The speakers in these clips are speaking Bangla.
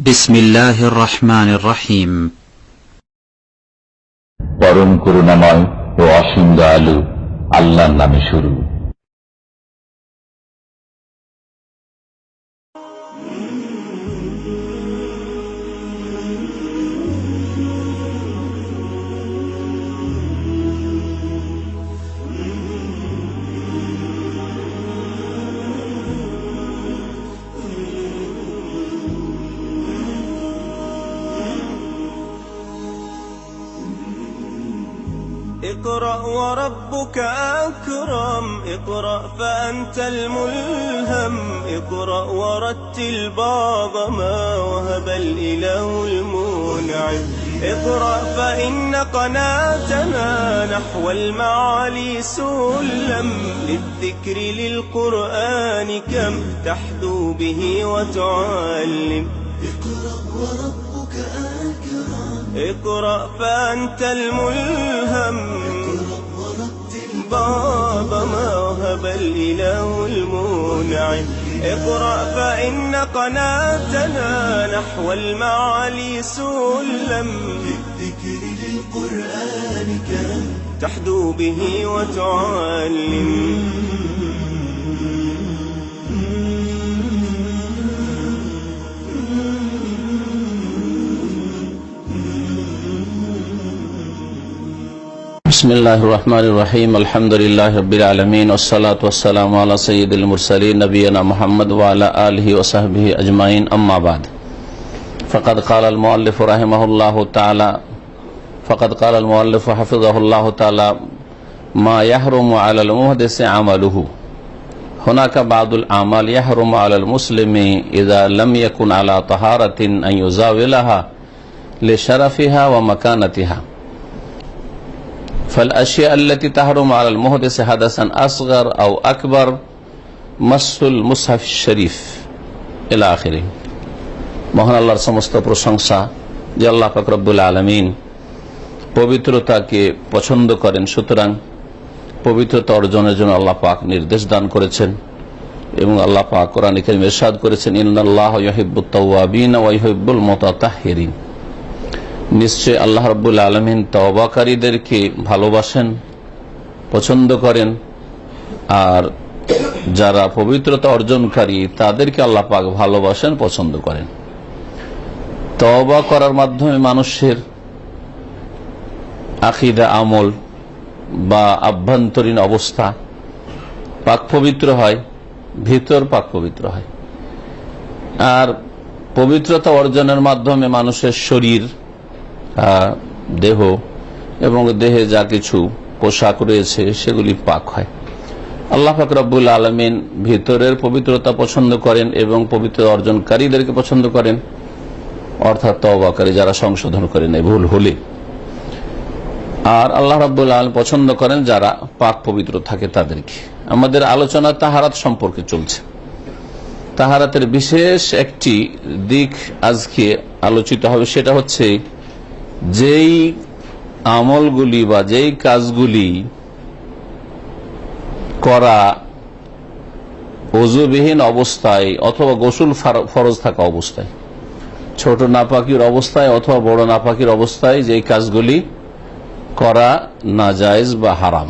বিসমিল্লাহির রহমানির রহিম। পরম করুণাময় ও অসীম দয়ালু আল্লাহর নামে শুরু। اقرأ وربك أكرم اقرأ فأنت الملهم اقرأ ورتل باب ما وهب الإله المنعم اقرأ فإن قناتنا نحو المعالي سلم للذكر للقرآن كم تحدو به وتعلم اقرأ وربك أكرم اقرأ فأنت الملهم باب ما وهب الإله المنعم اقرأ فإن قناتنا نحو المعالي سلم للذكر للقرآن كم تحدو به وتعلم বিসমিল্লাহির রহমানির রহিম। আলহামদুলিল্লাহি রাব্বিল আলামিন ওয়াসসালাতু ওয়াসসালামু আলা সাইয়্যিদিল মুরসালিন নবিয়িনা মুহাম্মদ ওয়া আলা আলিহি ওয়া সাহবিহি আজমাইন, আম্মা বাদ। ফাকাদ ক্বালা আল মুআল্লিফ রাহিমাহুল্লাহু তাআলা হাফিজাহুল্লাহু তাআলা মা ইয়াহরুমু আলাল মুহদিসি আমালুহু হুনাকা বাদুল আমাল ইয়াহরুমু আলাল মুসলিমি ইযা লাম ইয়াকুন আলা তাহারাতিন আন ইউজাওিলাহা লিশারাফিহা ওয়া মাকানাতিহা فالأشياء التي تحرم على المحدث حدثا أصغر أو أكبر مس المصحف الشريف إلى آخره। মহান আল্লাহর সমস্ত প্রশংসা যে আল্লাহ পাক রব্বুল আলামিন পবিত্রতাকে পছন্দ করেন, সুতরাং পবিত্রতা অর্জনের জন্য আল্লাহ পাক নির্দেশ দান করেছেন এবং আল্লাহ পাক কোরআনে কারীমে ইরশাদ করেছেন, ইন্নাল্লাহা ইউহিব্বুত তাওয়াবিন ওয়া ইউহিব্বুল মুতাতাহহিরিন। নিশ্চয় আল্লাহ রাব্বুল আলামিন তওবাকারীদেরকে ভালোবাসেন, পছন্দ করেন, আর যারা পবিত্রতা অর্জনকারী তাদেরকে আল্লাহ পাক ভালোবাসেন, পছন্দ করেন। তওবা করার মাধ্যমে মানুষের আকীদা, আমল বা আভ্যন্তরীণ অবস্থা পাক পবিত্র হয়, ভিতর পাক পবিত্র হয়। আর পবিত্রতা অর্জনের মাধ্যমে মানুষের শরীর, দেহ এবং দেহে যা কিছু পোশাক রয়েছে সেগুলি পাক হয়। আল্লাহ পাক রব্বুল আলামিন ভিতরের পবিত্রতা পছন্দ করেন এবং পবিত্র অর্জনকারীদেরকে পছন্দ করেন, অর্থাৎ তওবাকারী যারা সংশোধন করেন এই ভুল হলে। আর আল্লাহ রাব্বুল আলামিন পছন্দ করেন যারা পাক পবিত্র থাকে তাদেরকে। আমাদের আলোচনা তাহারাত সম্পর্কে চলছে। তাহারাতের বিশেষ একটি দিক আজকে আলোচিত হবে, সেটা হচ্ছে যেই আমলগুলি বা যেই কাজগুলি করা ওযুবিহীন অবস্থায় অথবা গোসল ফরজ থাকা অবস্থায়, ছোট নাপাকির অবস্থায় অথবা বড় নাপাকির অবস্থায় যেই কাজগুলি করা নাজায়েজ বা হারাম,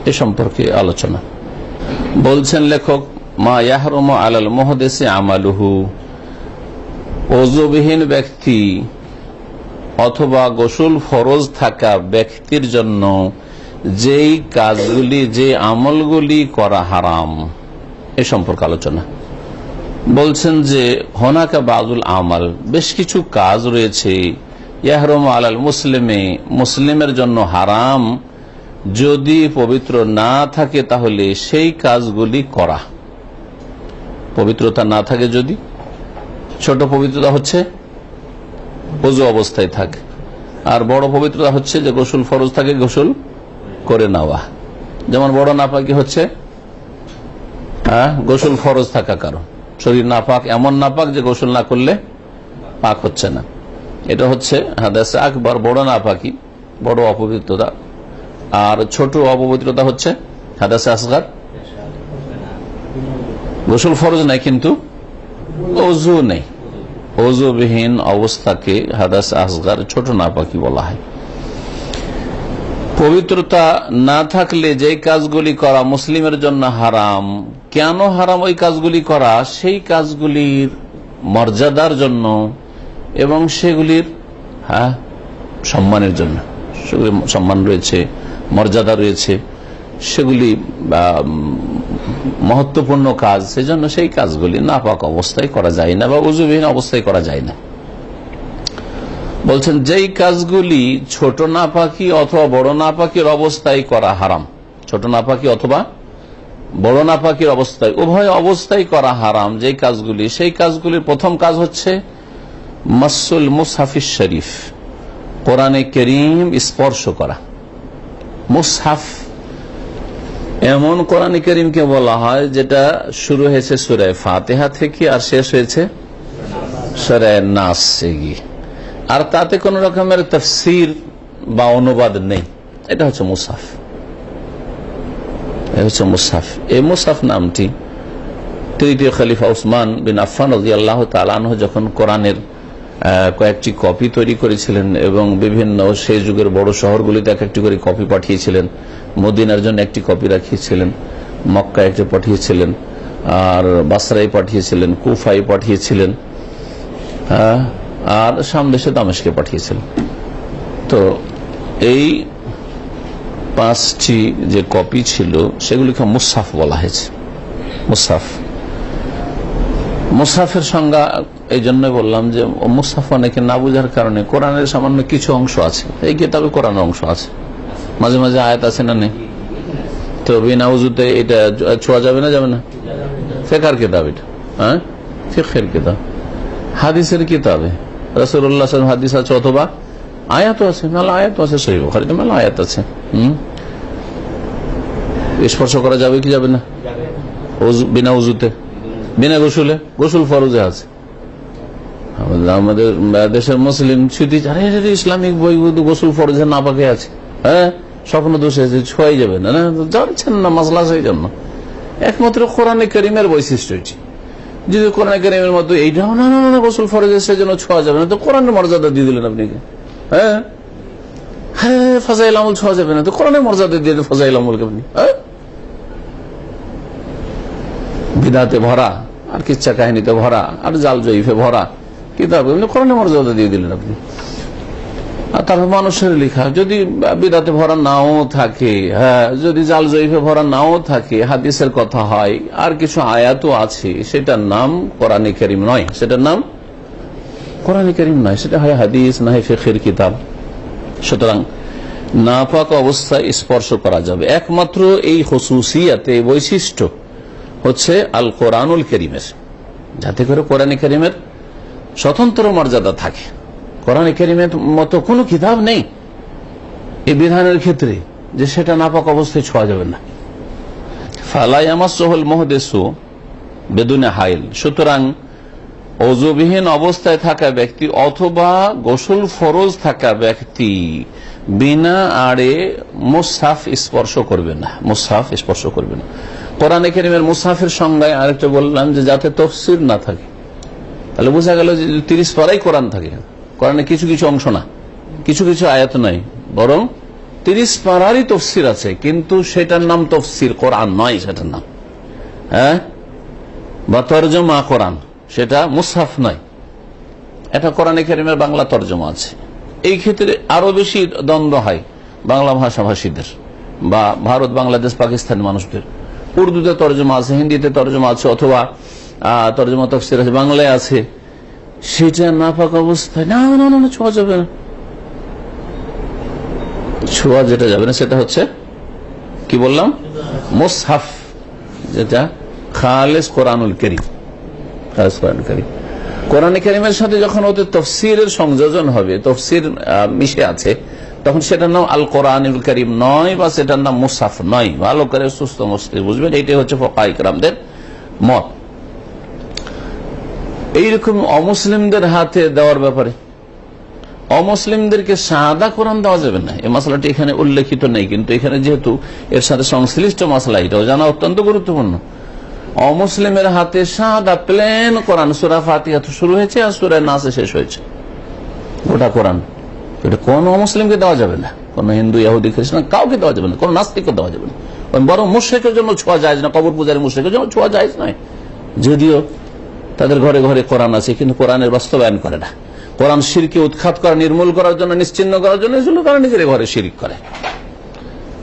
এ সম্পর্কে আলোচনা। বলছেন লেখক, মা ইয়াহরুমু আলাল মুহদিসি আমালুহু, ওযুবিহীন ব্যক্তি অথবা গোসল ফরজ থাকা ব্যক্তির জন্য যেই কাজগুলি, যে আমলগুলি করা হারাম, এ সম্পর্কে আলোচনা। বলছেন যে হুনাকা বাদুল আমাল, বেশ কিছু কাজ রয়েছে, ইয়াহরুমু আলাল মুসলিমে, মুসলিমের জন্য হারাম, যদি পবিত্র না থাকে তাহলে সেই কাজগুলি করা। পবিত্রতা না থাকে যদি, ছোট পবিত্রতা হচ্ছে ওযু অবস্থায় থাকে, আর বড় পবিত্রতা হচ্ছে যে গোসল ফরজ থাকে, গোসল করে নেওয়া। যেমন বড় নাপাকি হচ্ছে গোসল ফরজ থাকা কারণ, শরীর নাপাক, এমন নাপাক যে গোসল না করলে পাক হচ্ছে না, এটা হচ্ছে হাদাসে আকবার, বড় নাপাকি, বড় অপবিত্রতা। আর ছোট অপবিত্রতা হচ্ছে হাদাসে আসগার, গোসল ফরজ নাই কিন্তু ওযু নেই, ওযুবিহীন অবস্থাকে হাদাস আসগার, ছোট নাপাকি বলা হয়। পবিত্রতা না থাকলে যে কাজগুলি করা মুসলিমের জন্য হারাম, কেন হারাম ওই কাজগুলি করা? সেই কাজগুলির মর্যাদার জন্য এবং সেগুলির সম্মানের জন্য। সেগুলি সম্মান রয়েছে, মর্যাদা রয়েছে, সেগুলি মহত্বপূর্ণ কাজ, সেজন্য সেই কাজগুলি নাপাক অবস্থায় করা যায় না বা ওযুবিহীন অবস্থায় করা যায় না। বলছেন যেই কাজগুলি ছোট নাপাকি অথবা বড় নাপাকির অবস্থায় করা হারাম, ছোট নাপাকি অথবা বড় নাপাকির অবস্থায়, উভয় অবস্থায় করা হারাম যেই কাজগুলি, সেই কাজগুলির প্রথম কাজ হচ্ছে মাসুল মুসহাফিস শরীফ, কোরআনে কারীম স্পর্শ করা। মুসহাফ এমন কোরআনে কারীমকে বলা হয় যেটা শুরু হয়েছে সূরা ফাতিহা থেকে আর শেষ হয়েছে সূরা নাস থেকে, আর তাতে কোন রকমের তাফসীর বা অনুবাদ নেই। এটা হচ্ছে মুসহাফ। এই মুসহাফ নামটি তৃতীয় খলিফা উসমান বিন আফফান রাদিয়াল্লাহু তাআলা আনহু যখন কোরআনের কয়েকটি কপি তৈরি করেছিলেন এবং বিভিন্ন সেই যুগের বড় শহরগুলিতে এক একটি করে কপি পাঠিয়েছিলেন, মদিনার জন্য একটি কপি রাখিয়েছিলেন, মক্কায় একটি পাঠিয়েছিলেন, আর বাসরায় পাঠিয়েছিলেন, কুফায় পাঠিয়েছিলেন, আর শাম দেশে দামেস্কে পাঠিয়েছিলেন। তো এই 5টি যে কপি ছিল সেগুলিকে মুসহাফ বলা হয়েছে। মুসহাফের সংজ্ঞা এই জন্য বললাম যে মুসহাফ অনেকে না বুঝার কারণে কোরআনের সামান্য কিছু অংশ আছে, এই কিতাবে কোরআনের অংশ আছে, মাঝে মাঝে আয়াত আছে না নেই, তো বিনা উযুতে এটা ছোঁয়া যাবে না, যাবে না? ফিকহের কিতাব, এটা ফিকহের কিতাব, হাদিসের কিতাবে রাসূলুল্লাহ সাল্লাল্লাহু আলাইহি ওয়াসাল্লাম হাদিস আছে অথবা আয়াত আছে, মেলা আয়াত আছে, সহিহ বুখারীতে মেলা আয়াত আছে। স্পর্শ করা যাবে কি যাবে না বিনা উযুতে? বিনা গোসলে? গোসল ফরজে আছে। আমাদের দেশের মুসলিম ছুটি ইসলামিক বই গোসল ফরজে না পাকে আছে, স্বপ্ন দোষে আছে, ছোঁয়াই যাবে না, জানছেন না মাসলা। সেই জন্য একমাত্র কোরআনে কারীমের বৈশিষ্ট্য এটি। যদি কোরআনে কারীমের মতো এইটাও না গোসল ফরজে সেজন্য ছোঁয়া যাবে না, তো কোরআনের মর্যাদা দিয়ে দিলেন আপনি। ফাজাইল আমল ছোঁয়া যাবে না, তো কোরআনের মর্যাদা দিয়ে দেন ফাজাইল আমলকে আপনি। বিদাতে ভরা আর কিচ্ছা কাহিনীতে ভরা আর জাল জয়ীফে ভরা কিতাব কোরআনের মর্যাদা দিয়ে দিলেন আপনি। আর তারপর মানুষের লেখা যদি বিদাতে ভরা নাও থাকে, যদি জাল জয়ীফে ভরা নাও থাকে, হাদিসের কথা হয় আর কিছু আয়াতও আছে, সেটার নাম কোরআনে কারীম নয়, সেটার নাম কোরআনে কারীম নয়, সেটা হয় হাদিস, না হয় ফিকহের কিতাব। সুতরাং নাপাক অবস্থায় স্পর্শ করা যাবে একমাত্র এই খুসুসিয়াতে, বৈশিষ্ট্য হচ্ছে আল কোরআনুল কারীমের, যাতে করে কোরআনে কারীমের স্বতন্ত্র মর্যাদা থাকে। কোরআনে কারীমের মতো কোনো কিতাব নেই এই বিধানের ক্ষেত্রে যে সেটা নাপাক অবস্থায় ছোঁয়া যাবে না। ফালা ইয়ামাসসুহুল মুহদিসু বিদুনি হাইল, সুতরাং ওযুবিহীন অবস্থায় থাকা ব্যক্তি অথবা গোসল ফরজ থাকা ব্যক্তি বিনা আড়ে মুসহাফ স্পর্শ করবে না, মুসহাফ স্পর্শ করবে না। কোরআনে কারীমের মুসহাফের সংজ্ঞায় আরেকটা বললাম যে যাতে তাফসীর না থাকে, তাহলে বোঝা গেল যে 30 পারাই কোরআন থাকে, কোরআনে কিছু কিছু অংশ না, কিছু কিছু আয়াত নাই, বরং 30 পারারই তাফসীর আছে, কিন্তু সেটার নাম তাফসীর, কোরআন নয় সেটার নাম, বা তরজমা কোরআন, সেটা মুসহাফ নয়। এটা কোরআনে কারীমের বাংলা তরজমা আছে। এই ক্ষেত্রে আরো বেশি দ্বন্দ্ব হয় বাংলা ভাষাভাষীদের বা ভারত, বাংলাদেশ, পাকিস্তান মানুষদের। উর্দুতে তরজমা আছে, হিন্দিতে তরজমা আছে, অথবা তরজমা তাফসীর আছে, বাংলায় আছে, সেটা নাপাক অবস্থায় না ছোঁয়া যাবে না। ছোঁয়া যেটা যাবে না সেটা হচ্ছে কি বললাম, মুসহাফ, যেটা খালেস কোরআনুল কারীম। কোরআনে কারীমের সাথে যখন ওদের তাফসীরের সংযোজন হবে, তাফসীর মিশে আছে, তখন সেটার নাম আল কোরআনুল কারীম নয়, বা সেটার নাম মুসহাফ নয়। ভালো করে সুস্থ মস্তিষ্কে বুঝবেন, এইটাই হচ্ছে ফুকাহায়ে কেরামদের মত। এইরকম অমুসলিমদের হাতে দেওয়ার ব্যাপারে অমুসলিমদেরকে সাদা কোরআন দেওয়া যাবে না, এই মশলাটি এখানে উল্লেখিত নেই, কিন্তু এখানে যেহেতু এর সাথে সংশ্লিষ্ট মশলা, এটাও জানা অত্যন্ত গুরুত্বপূর্ণ। অমুসলিমের হাতে সাদা প্লেন কোরআন, সূরা ফাতিহা শুরু হয়েছে আর সূরা নাসে শেষ হয়েছে, গোটা কোরআন। এটা কোন অমুসলিমকে দেওয়া যাবে না, কোন হিন্দু, ইহুদি, খ্রিস্টান কাউকে দেওয়া যাবে না, কোন নাস্তিককে দেওয়া যাবে না। বরং মুশরিকের জন্য ছোঁয়া যায় না, কবর পূজারী মুশরিকের জন্য ছোঁয়া যায় নয়। যদিও তাদের ঘরে ঘরে কোরআন আছে, কিন্তু কোরআনের বাস্তবায়ন করে না। কোরআন শিরকে উৎখাত করা, নির্মূল করার জন্য, নিশ্চিহ্ন করার জন্য এজন্য তারা নিজের ঘরে শিরিক করে।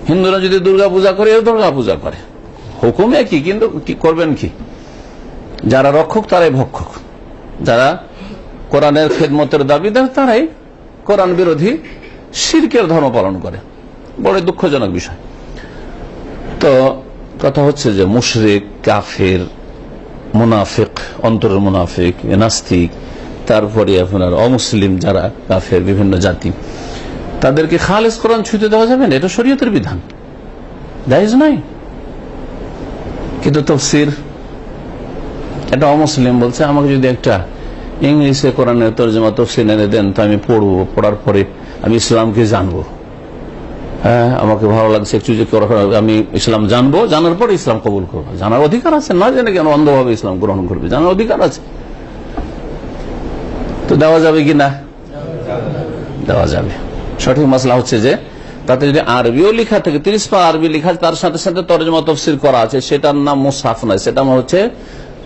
হিন্দুরা যদি দুর্গা পূজা করে, দুর্গা পূজা করে, হুকুম একই, কিন্তু কি করবেন কি? যারা রক্ষক তারাই ভক্ষক, যারা কোরআনের খেদমতের দাবিদার তারাই কোরআন বিরোধী শিরকের ধর্ম পালন করে। বড় দুঃখজনক বিষয়। তো কথা হচ্ছে যে মুশরিক, কাফের, মুনাফিক, অন্তরের মুনাফিক, নাস্তিক, তারপরে আপনার অমুসলিম যারা কাফের বিভিন্ন জাতি, তাদেরকে খালেস কোরআন ছুঁতে দেওয়া যাবে না, এটা শরীয়তের বিধান, জায়েজ নাই। কিন্তু তাফসীর, এটা অমুসলিম বলছে আমাকে যদি একটা ইংলিশে কোরআনের তরজমা তাফসীর এনে দেন তো আমি পড়বো, পড়ার পরে আমি ইসলামকে জানবো। হ্যাঁ, আমাকে ভালো লাগছে একটু যে আমি ইসলাম জানবো, জানার পরে ইসলাম কবুল করবো। জানার অধিকার আছে, না জেনে কেন অন্ধভাবে ইসলাম গ্রহণ করবে, জানার অধিকার আছে। তো দেওয়া যাবে কি না? দেওয়া যাবে। সঠিক মাসলা হচ্ছে যে তাতে যদি আরবিও লেখা থাকে, 30 পা আরবি লেখা, তার সাথে সাথে তরজমা তাফসীর করা আছে, সেটার নাম মুসহাফ নয়, সেটা হচ্ছে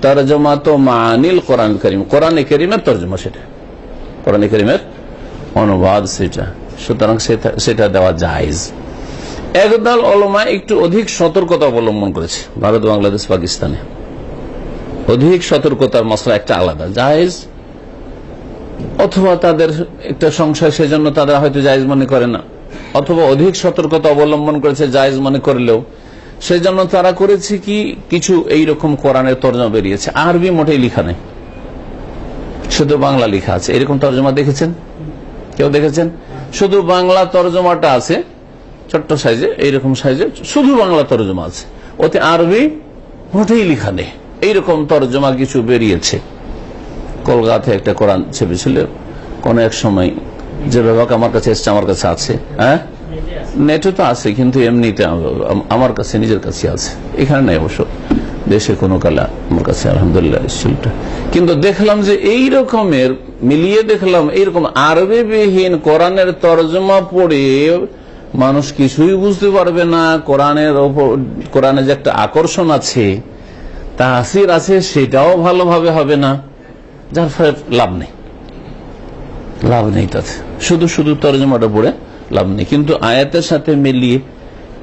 তরজমা তো মানিল কোরআন কারীম, কোরআনে কারীমের তরজমা, সেটা কোরআনে কারীমের অনুবাদ সেটা। সুতরাং সেটা দেওয়া জায়েজ। একদল উলামা একটু অধিক সতর্কতা অবলম্বন করেছে, ভারত, বাংলাদেশ, পাকিস্তানে অধিক সতর্কতার মাসলা একটা আলাদা, জায়েজ অথবা তাদের একটা সংশয়, সেজন্য তারা হয়তো জায়েজ মনে করে না, অথবা অধিক সতর্কতা অবলম্বন করেছে জায়েজ মনে করলেও, সেই জন্য তারা করেছে কি কিছু এইরকম কোরআনের তরজমা বেরিয়েছে, আরবি মোটেই লেখা নেই, শুধু বাংলা লেখা আছে। এরকম তরজমা দেখেছেন? কেউ দেখেছেন? শুধু বাংলা তরজমাটা আছে, ছোট্ট সাইজে, এইরকম সাইজে শুধু বাংলা তরজমা আছে, ওতে আরবি মোটেই লেখা নেই। এইরকম তরজমা কিছু বেরিয়েছে। কলকাতায় একটা কোরআন ছেপেছিল কোন এক সময়, যে বিভাগ আমার কাছে এসছে, আমার কাছে আছে, হ্যাঁ নেটে তো আছে, কিন্তু এমনিতে আমার কাছে নিজের কাছে আছে, এখানে নেই অবশ্য, দেশে কোনো কালা আমার কাছে আলহামদুলিল্লাহ এসেছিলটা। কিন্তু দেখলাম যে এই রকমের মিলিয়ে দেখলাম, এইরকম আরবিবিহীন কোরআনের তরজমা পড়ে মানুষ কিছুই বুঝতে পারবে না। কোরআনের ওপর, কোরআনে যে একটা আকর্ষণ আছে, তাসির আছে, সেটাও ভালোভাবে হবে না, যার ফলে লাভ নেই, লাভ নেই তাতে, শুধু শুধু তরজমাটা পড়ে লাভ নেই। কিন্তু আয়াতের সাথে মিলিয়ে,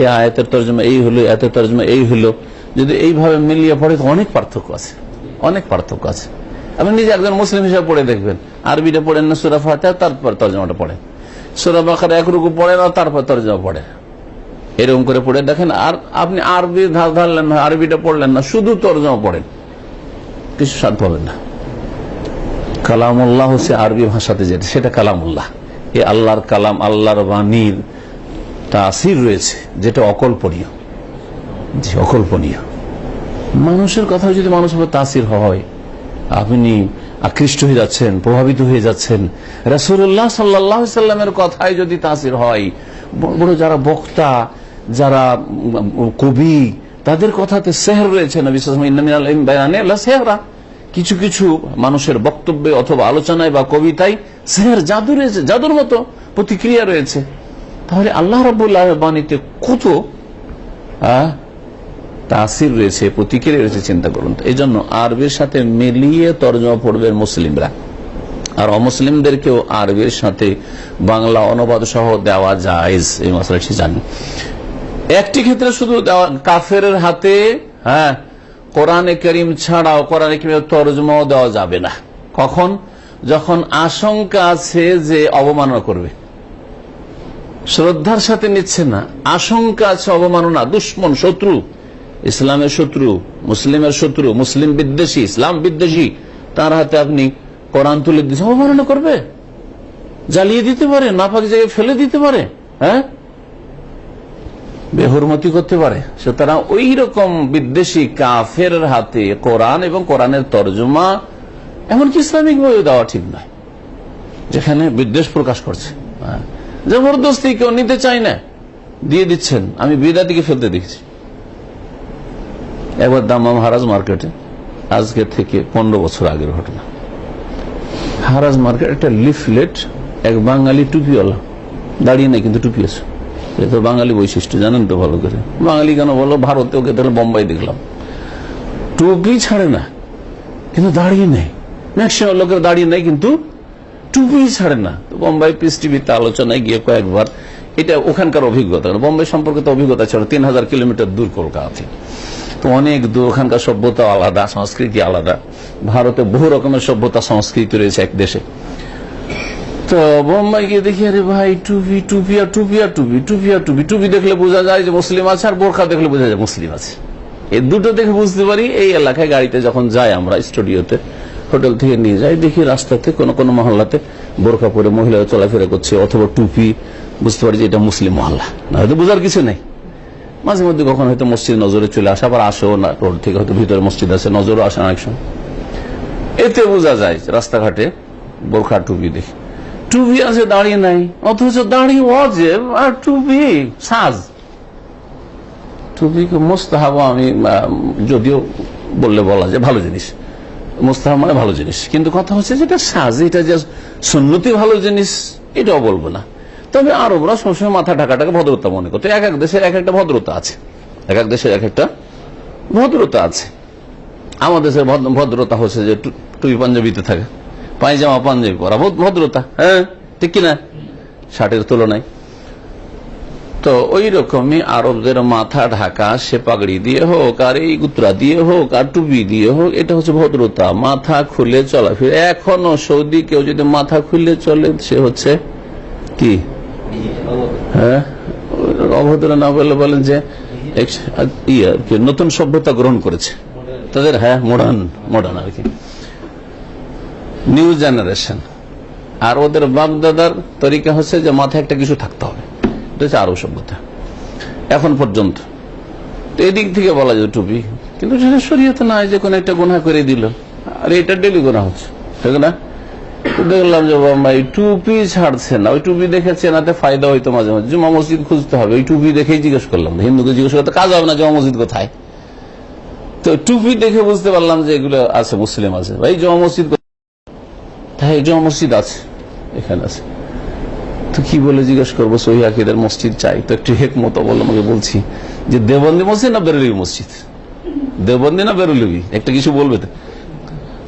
এই আয়াতের তরজমা এই হলো, আয়াতের তরজমা এই হলো, যদি এইভাবে মিলিয়ে পড়ে তো অনেক পার্থক্য আছে, অনেক পার্থক্য আছে। আপনি নিজে একজন মুসলিম হিসেবে পড়ে দেখবেন, আরবিটা পড়েন না সূরা ফাতিহা, তারপর তরজমাটা পড়েন, সূরা বাকারা এক রুকু পড়েন আর তারপর তরজমা পড়েন, এরকম করে পড়ে দেখেন। আর আপনি আরবি ধরলেন না, আরবিটা পড়লেন না, শুধু তরজমা পড়েন, কিছু স্বাদ পাবেন না। কালামুল্লাহ হচ্ছে আরবি ভাষাতে যেটা, সেটা কালামুল্লাহ, এই আল্লাহর কালাম, আল্লাহর বাণীর তাসির রয়েছে, যেটা অকল্পনীয়, অকল্পনীয়। মানুষের কথা যদি মানুষের উপর তাসির হয়, আপনি আকৃষ্ট হয়ে যাচ্ছেন, প্রভাবিত হয়ে যাচ্ছেন। রাসূলুল্লাহ সাল্লাল্লাহু আলাইহি সাল্লামের কথায় যদি তাসির হয়, বড় যারা বক্তা, যারা কবি, তাদের কথাতে সেহর রয়েছে। নবী সাল্লাল্লাহু আলাইহি ওয়াসাল্লাম ইন্না মিনাল বায়ানি লাসিহরা, কিছু কিছু মানুষের বক্তব্যে অথবা আলোচনায় বা কবিতায় সেহর, জাদু রয়েছে, জাদুর মতো প্রতিক্রিয়া রয়েছে। তাহলে আল্লাহ রাব্বুল আলামিনের বাণীতে কত তাসির রয়েছে, প্রতিক্রিয়া রয়েছে, চিন্তা করুন। এই জন্য আরবির সাথে মিলিয়ে তরজমা পড়বেন মুসলিমরা, আর অমুসলিমদেরকেও আরবির সাথে বাংলা অনুবাদ সহ দেওয়া জায়েজ, এই মশলাটি জানি। একটি ক্ষেত্রে শুধু দেওয়া, কাফের হাতে কোরআনে কারীম ছাড়াও কোরআনে কারীমের তরজমাও দেওয়া যাবে না। কখন? যখন আশঙ্কা আছে যে অবমাননা করবে, শ্রদ্ধার সাথে নিচ্ছে না, আশঙ্কা আছে অবমাননা, দুশ্মন, শত্রু, ইসলামের শত্রু, মুসলিমের শত্রু, মুসলিম বিদ্বেষী, ইসলাম বিদ্বেষী, তার হাতে আপনি কোরআন তুলে দিচ্ছে, অবমাননা করবে, জ্বালিয়ে দিতে পারে, নাপাক জায়গায় ফেলে দিতে পারে, বেহুরমতি করতে পারে। সুতরাং ওই রকম বিদ্বেষী কাফের হাতে কোরআন এবং কোরআনের তরজমা, এমনকি ইসলামিক বইও দেওয়া ঠিক নয়, যেখানে বিদ্বেষ প্রকাশ করছে, জবরদস্তি কেউ নিতে চায় না, দিয়ে দিচ্ছেন। আমি বিদাতিকে ফেলতে দেখছি, একবার দাম্মাম হারাজ মার্কেটে, আজকে থেকে 15 বছর আগের ঘটনা, হারাজ মার্কেট একটা লিফলেট, এক বাঙালি টুপিওয়ালা, দাঁড়িয়ে নেই কিন্তু টুপি আছে, এ তো বাঙালি বৈশিষ্ট্য জানেন তো ভালো করে। বাঙালি কেন বলো, ভারতে ওকে তাহলে বোম্বাই দেখলাম, টুপি ছাড়ে না কিন্তু দাঁড়িয়ে নেই, ম্যাক্সিমাম লোকের দাঁড়িয়ে নেই কিন্তু টুপি ছাড়ে না। তো বোম্বাই পিস টিভিতে আলোচনায় গিয়ে কয়েকবার, এটা ওখানকার অভিজ্ঞতা, বোম্বাই সম্পর্কে তো অভিজ্ঞতা ছিল, 3000 কিলোমিটার দূর কলকাতা, তো অনেক দূর, ওখানকার সভ্যতা আলাদা, সংস্কৃতি আলাদা। ভারতে বহু রকমের সভ্যতা সংস্কৃতি রয়েছে এক দেশে। তো বোম্বাই গিয়ে দেখি, আরে ভাই টুপি টুপি আর টুপি আর টুপি, টুপি আর টুপি, টুপি দেখলে বোঝা যায় যে মুসলিম আছে, আর বোরখা দেখলে বোঝা যায় মুসলিম আছে। এই দুটো দেখে বুঝতে পারি। এই এলাকায় গাড়িতে যখন যাই আমরা, স্টুডিওতে, হোটেল থেকে নিয়ে যাই, দেখি রাস্তাতে কোনো কোনো মহল্লাতে বোরখা পরে মহিলারা চলাফেরা করছে, অথবা টুপি, বুঝতে পারি যে এটা মুসলিম মহল্লা, না হয়তো বোঝার কিছু নেই। মাঝে মধ্যে কখন হয়তো মসজিদ নজরে চলে আসে, আবার আসেও না, রোড থেকে হয়তো ভিতরে মসজিদ আছে, নজরও আসে অনেক সময়। এতে বোঝা যায় রাস্তাঘাটে বোরখা টুপি দেখি, টুপি আছে দাঁড়িয়ে নাই, অথচ দাঁড়িয়ে ওয়াজিব আর টুপি সাজ। টুপি মুস্তাহাব, আমি যদিও বললে বলা যায় ভালো জিনিস, মুস্তাহাব মানে ভালো জিনিস, কিন্তু কথা হচ্ছে যেটা সাজ, এটা যে সুন্নতি ভালো জিনিস এটাও বলবো না। তবে আরবরা সবসময় মাথা ঢাকাটাকে ভদ্রতা মনে করতো। এক এক দেশের এক একটা ভদ্রতা আছে, এক এক দেশের এক একটা ভদ্রতা আছে। আমাদের দেশের ভদ্রতা হচ্ছে যে টুপি পাঞ্জাবিতে থাকে, পায়জামা পাঞ্জাবি পরা ভদ্রতা, হ্যাঁ ঠিক কিনা, শার্টের তুলনায়। তো ওই রকমই আরবদের মাথা ঢাকা, সে পাগড়ি দিয়ে হোক, আর এই গুত্রা দিয়ে হোক, আর টুপি দিয়ে হোক, এটা হচ্ছে ভদ্রতা, মাথা খুলে চলাফেরা। এখনো সৌদি কেউ যদি মাথা খুলে চলে, সে হচ্ছে কি, হ্যাঁ অভদ্র না বলে বলেন যে নতুন সভ্যতা গ্রহণ করেছে তাদের, হ্যাঁ মডার্ন আর কি, নিউ জেনারেশন। আর ওদের বাপদাদার তরিকা হচ্ছে যে মাথায় একটা কিছু থাকতে হবে, এটা হচ্ছে আরব সভ্যতা এখন পর্যন্ত। তো এদিক থেকে বলা যায় টুপি, কিন্তু সেটা শরীয়তে নাই যে কোনো একটা গুনাহ করে দিল, আর এটা ডেলি গুনাহ হচ্ছে, ঠিক না। দেখলাম যে ভাই টুপি ছাড়ছে না, ওই টুপি দেখে চেনাতে ফায়দা হইতো, মাঝে মাঝে জুমা মসজিদ খুঁজতে হবে, ওই টুপি দেখেই জিজ্ঞেস করলাম, হিন্দুকে জিজ্ঞেস করতে কাজ হবে না, জমা মসজিদ কোথায়। তো টুপি দেখে বুঝতে পারলাম যে এগুলো আছে, মুসলিম আছে। ভাই জমা মসজিদ, তাই জমা মসজিদ আছে, এখানে আছে। তো কি বলে জিজ্ঞেস করবো, সহিহ আকীদার মসজিদ চাই। তো একটু হেকমত বললাম, আমাকে বলছি যে দেওবন্দি মসজিদ না বেরেলভি মসজিদ, দেওবন্দি না বেরেলভি, একটা কিছু বলবে।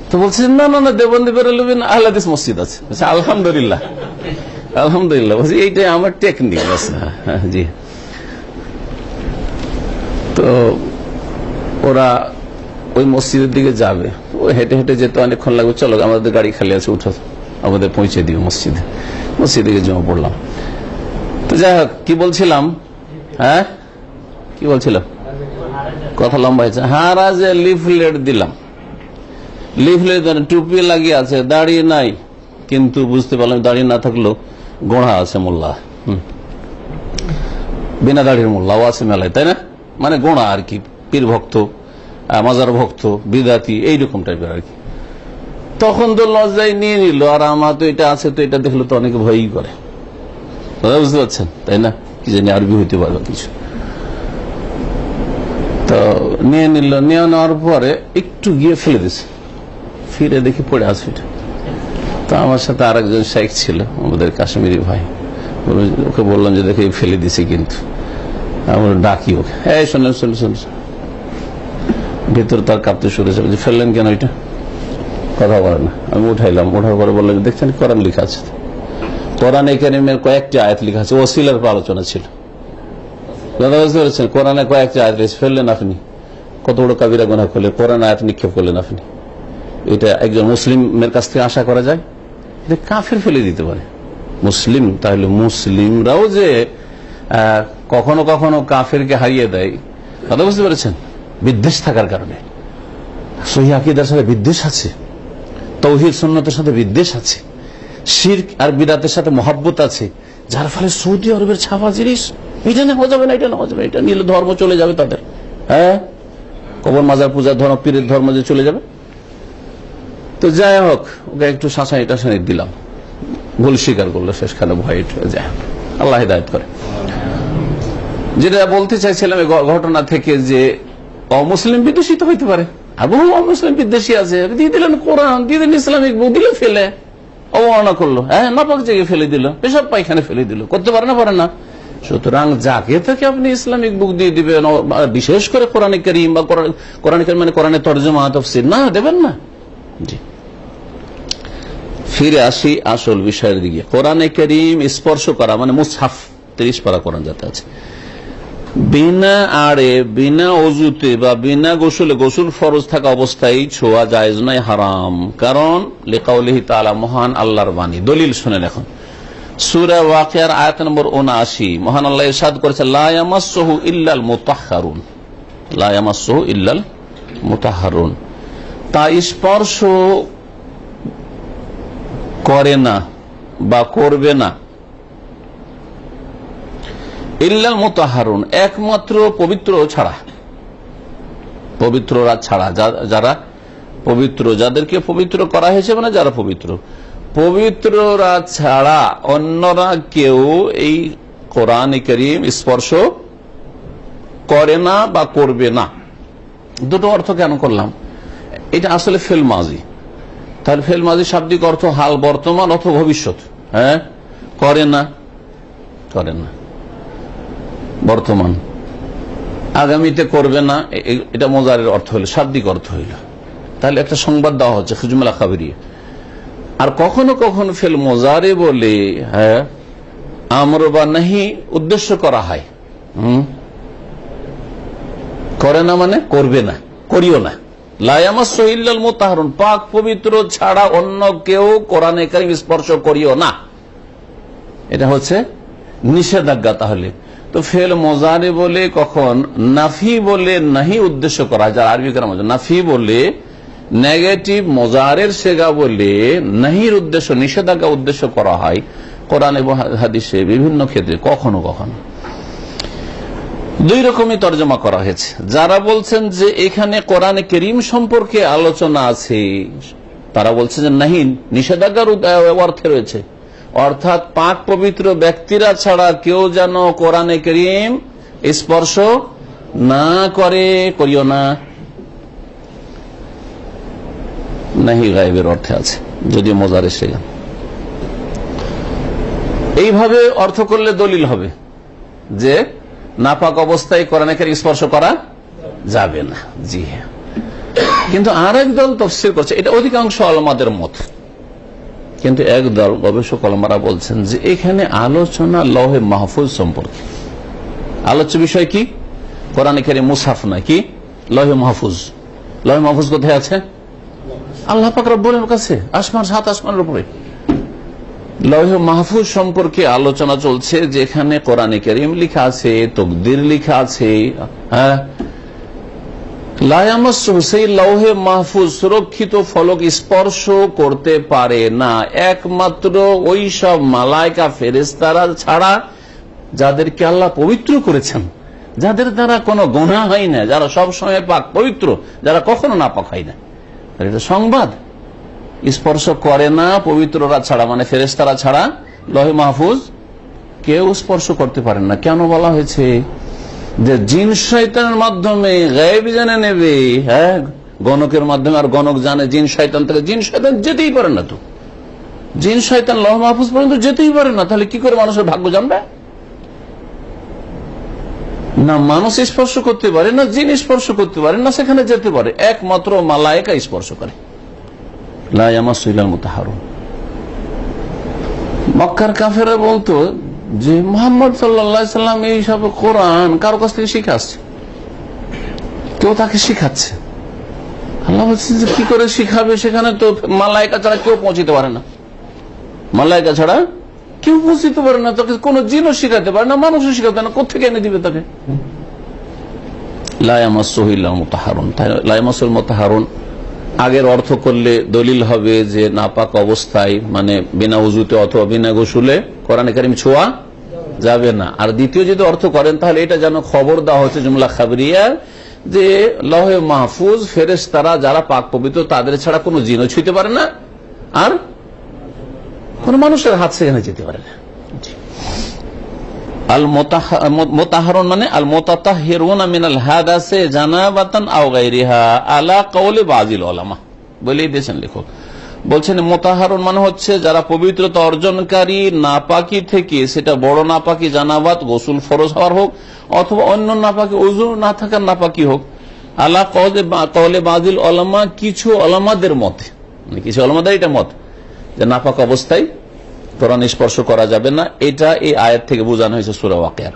তো বলছে না না না, দেওবন্দি বেরেলভি না, আহলে হাদিস মসজিদ আছে। আলহামদুলিল্লাহ আলহামদুলিল্লাহ, বলছি এইটাই আমার টেকনিক আছে। জি। তো ওরা ওই মসজিদের দিকে যাবে, ও হেঁটে হেঁটে যেতে অনেকক্ষণ লাগবে, চলো আমাদের গাড়ি খালি আছে, উঠো আমাদের পৌঁছে দিও মসজিদে। মসজিদে গিয়ে জমা পড়লাম। তো যাই হোক, কি বলছিলাম, হ্যাঁ কি বলছিলাম, কথা লম্বা হয়েছে। হারাজে লিফলেট দিলাম, লিফলেট টুপি লাগিয়ে আছে, দাঁড়িয়ে নাই, কিন্তু বুঝতে পারলাম দাঁড়িয়ে না থাকলেও গোড়া আছে মোল্লা, বিনা দাড়ির মোল্লাও আছে মেলায়, তাই না, মানে গোড়া আর কি, পীর ভক্ত, মাজার ভক্ত, বিদাতি, এইরকম টাইপের আর কি। তখন তো লজ্জায় নিয়ে নিল, আর আমার তো এটা আছে, তো এটা দেখলো তো অনেকে ভয়ই করে, বুঝতে পারছেন তাই না, কি জানি আরবি হইতে পারবে কিছু। তো নিয়ে নিল, নিয়ে নেওয়ার পরে একটু গিয়ে ফেলে দিছে, ফিরে দেখি পড়ে আছে এটা। তো আমার সাথে আর একজন শেখ ছিল, আমাদের কাশ্মীরি ভাই, ওকে বললাম যে দেখে ফেলে দিছে, কিন্তু আমরা ডাকি ওকে, এই শোনেন শোনেন শোনেন, ভেতর তার কাঁপতে শুরু হয়েছে, যে ফেললেন কেন, এটা কথা বলে না। আমি উঠাইলাম, ওঠার পরে বললাম দেখছেন কোরআন লেখা আছে, কোরআন কারীমের কয়েকটি আয়াত লেখা আছে, ওসিলার আলোচনা ছিল, বুঝতে পেরেছেন, কোরআনে কয়েকটি আয়াত রয়েছে, ফেললেন আপনি, কত বড় কাবিরা গুনাহ করলেন, কোরআন আয়াত নিক্ষেপ করলেন আপনি। এটা একজন মুসলিমের কাছ থেকে আশা করা যায়? এটা কাফের ফেলে দিতে পারে মুসলিম। তাহলে মুসলিমরাও যে কখনো কখনো কাফেরকে হারিয়ে দেয়, কথা বুঝতে পেরেছেন, বিদ্বেষ থাকার কারণে। সহিহ আকীদার সাথে বিদ্বেষ আছে, তাওহীদ সুন্নাতের সাথে বিদ্বেষ আছে, শিরক আর বিদআতের সাথে মহব্বত আছে, যার ফলে সৌদি আরবের ছাপা জিনিস এটা নেওয়া যাবে না, এটা নেওয়া যাবে, এটা নিলে ধর্ম চলে যাবে তাদের, হ্যাঁ কবর মাজার পূজার ধর্ম, পীরের ধর্ম যে চলে যাবে। তো যাই হোক, ওকে একটু শাসানি টাসানি দিলাম, ভুল স্বীকার করলো শেষখানে, ভয় যায়, আল্লাহ হিদায়াত করে। যেটা বলতে চাইছিলাম এই ঘটনা থেকে, যে অমুসলিম বিদ্বেষী তো হইতে পারে, আর বহু অমুসলিম বিদ্বেষী আছে, দিয়ে দিলেন কোরআন, দিয়ে দিলেন ইসলামিক বই, দিলে ফেলে অবমাননা করলো, হ্যাঁ নাপাক জায়গায় ফেলে দিল, পেশাব পায়খানে ফেলে দিল, করতে পারে না, পারে না। সুতরাং যাকে থেকে আপনি ইসলামিক বুক দিয়ে দিবেন, বিশেষ করে কোরআনে কারীম বা কোরআনে কারীম মানে কোরআনের তরজমা তাফসীর না দেবেন না। জি, ফিরে আসি আসল বিষয়ের দিকে। কোরআনে কারীম স্পর্শ করা মানে মুসহাফ 30 পারা কোরআন যাতে আছে, বিনা আড়ে, বিনা অজুতে বা বিনা গোসলে, গোসল ফরজ থাকা অবস্থায় ছোঁয়া জায়েজ নয়, হারাম। কারণ লিকাউলিহি তাআলা, মহান আল্লাহর বাণী। দলিল শুনেন এখন, সূরা ওয়াকিয়ার আয়াত নম্বর 79, মহান আল্লাহ ইরশাদ করেছে, লা ইয়ামাসসুহু ইল্লাল মুতাহহারুন, লা ইয়ামাসসুহু ইল্লাল মুতাহহারুন। তা স্পর্শ করে না বা করবে না, ইল্লাল মুতাহহারুন, একমাত্র পবিত্র ছাড়া, পবিত্ররা ছাড়া, যারা পবিত্র, যাদেরকে পবিত্র করা হয়েছে, মানে যারা পবিত্র, পবিত্ররা ছাড়া অন্যরা কেউ এই কোরআনে কারীম স্পর্শ করে না বা করবে না। দুটো অর্থ কেন করলাম? এটা আসলে ফেল মাজি, তাহলে ফেল মাজি শাব্দিক অর্থ হাল, বর্তমান অথবা ভবিষ্যৎ। হ্যাঁ, করে না, করে না বর্তমান, আগামীতে করবে না, এটা মোজারের অর্থ হইল, শাব্দিক অর্থ হইল। তাহলে একটা সংবাদ দেওয়া হচ্ছে, জুমলা খাবরিয়া। আর কখনো কখনো ফেল মোজারে বলে, হ্যাঁ, আমর বা নাহি উদ্দেশ্য করা হয়। করে না মানে করবে না, করিও না। লা ইয়ামাসসুহু ইল্লাল মুতাহহারুন, পাক পবিত্র ছাড়া অন্য কেউ কোরআনে কারীম স্পর্শ করিও না, এটা হচ্ছে নিষেধাজ্ঞা। তাহলে তো ফেল মোজারে বলে কখন নাফি বলে নাহি উদ্দেশ্য করা, যার আরবি গ্রাম নাফি বলে নেগেটিভ, মোজারের সেগা বলে নাহির উদ্দেশ্য, নিষেধাজ্ঞা উদ্দেশ্য করা হয় কোরআন এবং হাদিসে বিভিন্ন ক্ষেত্রে। কখনো কখনো দুই রকমই তর্জমা করা হয়েছে। যারা বলছেন যে এখানে কোরআনে কারীম সম্পর্কে আলোচনা আছে, তারা বলছে যে নাহি নিষেধাজ্ঞার অর্থে রয়েছে, অর্থাৎ পাক পবিত্র ব্যক্তিরা ছাড়া কেউ যেন কোরআনে কারীম স্পর্শ না করে, করিও না। নাহি গায়েবের অর্থে আছে, যদিও মোজারে সেগা। এইভাবে অর্থ করলে দলিল হবে যে নাপাক অবস্থায় কোরআনে কারীম স্পর্শ করা যাবে না। জি হ্যাঁ, কিন্তু আরেক দল তাফসীর করছে, এটা অধিকাংশ উলামাদের মত, কিন্তু একদল গবেষক উলামারা বলছেন যে এখানে আলোচনা লৌহে মাহফুজ সম্পর্কে। আলোচ্য বিষয় কি? কোরআনে কারীম, মুসহাফ নয়, কি লৌহে মাহফুজ। লৌহে মাহফুজ কোথায় আছে? আল্লাহ পাক রব্বুল কাছে, আসমান, 7 আসমানের উপরে। লৌহে মাহফুজ সম্পর্কে আলোচনা চলছে, যেখানে কোরআনে কারীম লেখা আছে, তাকদীর লেখা আছে। হ্যাঁ, লা ইয়ামাসসুহু, সেই লৌহে মাহফুজ সুরক্ষিত ফলক স্পর্শ করতে পারে না একমাত্র ওই সব মালায়েকা ফেরেশতারা ছাড়া যাদেরকে আল্লাহ পবিত্র করেছেন, যাদের দ্বারা কোনো গুনাহ হয় না, যারা সব সময় পাক পবিত্র, যারা কখনো নাপাক হয় না। এটা সংবাদ, স্পর্শ করে না পবিত্ররা ছাড়া, মানে ফেরেশতারা ছাড়া লৌহে মাহফুজ কেউ স্পর্শ করতে পারেন না। কেন বলা হয়েছে? যে জিন শয়তানের মাধ্যমে গায়েব জেনে নেবে, হ্যাঁ, গণকের মাধ্যমে, আর গণক জানে জিন শয়তান থেকে। জিন শয়তান যেতেই পারে না, তো জিন শয়তান লৌহ মাহফুজ পর্যন্ত যেতেই পারে না, তাহলে কি করে মানুষের ভাগ্য জানবে? না মানুষ স্পর্শ করতে পারে, না জিন স্পর্শ করতে পারে, না সেখানে যেতে পারে, একমাত্র মালায়েকা স্পর্শ করে। লা ইয়ামাসসুহু ইল্লাল মুতাহহারুন। মক্কার কাফেররা বলতো যে মুহাম্মদ সাল্লাল্লাহু আলাইহি সাল্লাম এইসব কোরআন কারো কাছ থেকে শিখে আসছে, কেউ তাকে শিখাচ্ছে। আল্লাহ বলছেন যে কি করে শিখাবে? সেখানে তো মালায়েকা ছাড়া কেউ পৌঁছিতে পারে না, মালায়েকা ছাড়া কেউ পৌঁছিতে পারে না, তাকে কোন জিনও শিখাতে পারে না, মানুষও শিখাতে পারে না, কোথেকে এনে দিবে তাকে? লা ইয়ামাসসুহু ইল্লাল মুতাহহারুন। লা ইয়ামাসসুল মুতাহহারুন আগের অর্থ করলে দলিল হবে যে নাপাক অবস্থায়, মানে বিনা উযুতে অথবা বিনা গোসলে কোরআনে কারীম ছোঁয়া যাবে না। আর দ্বিতীয় যদি অর্থ করেন, তাহলে এটা যেন খবর দেওয়া হচ্ছে জুমলা খাবরিয়া, যে লৌহে মাহফুজ ফেরেশতারা যারা পাক পবিত্র, তাদের ছাড়া কোনো জিনও ছুঁতে পারে না, আর কোন মানুষের হাত সেখানে যেতে পারে না। আল মুতাহহারুন মানে আল মুতাতাহহিরুনা মিনাল হাদাসে জানাবাতান আও গায়রিহা আলা কওলি বাযিল উলামা বলেই দিয়েছেন লেখক। বলছেন মুতাহহারুন মানে হচ্ছে যারা পবিত্রতা অর্জনকারী নাপাকি থেকে, সেটা বড় নাপাকি জানাবাত গোসল ফরজ হওয়ার হোক অথবা অন্য নাপাকি ওযু না থাকার নাপাকি হোক, আলা কওলি বাযিল উলামা কিছু উলামাদের মতে, কিছু উলামাদের এটা মত যে নাপাক অবস্থায় কোরআন স্পর্শ করা যাবে না। এটা এই আয়াত থেকে বোঝানো হয়েছে সূরা ওয়াকিয়ার।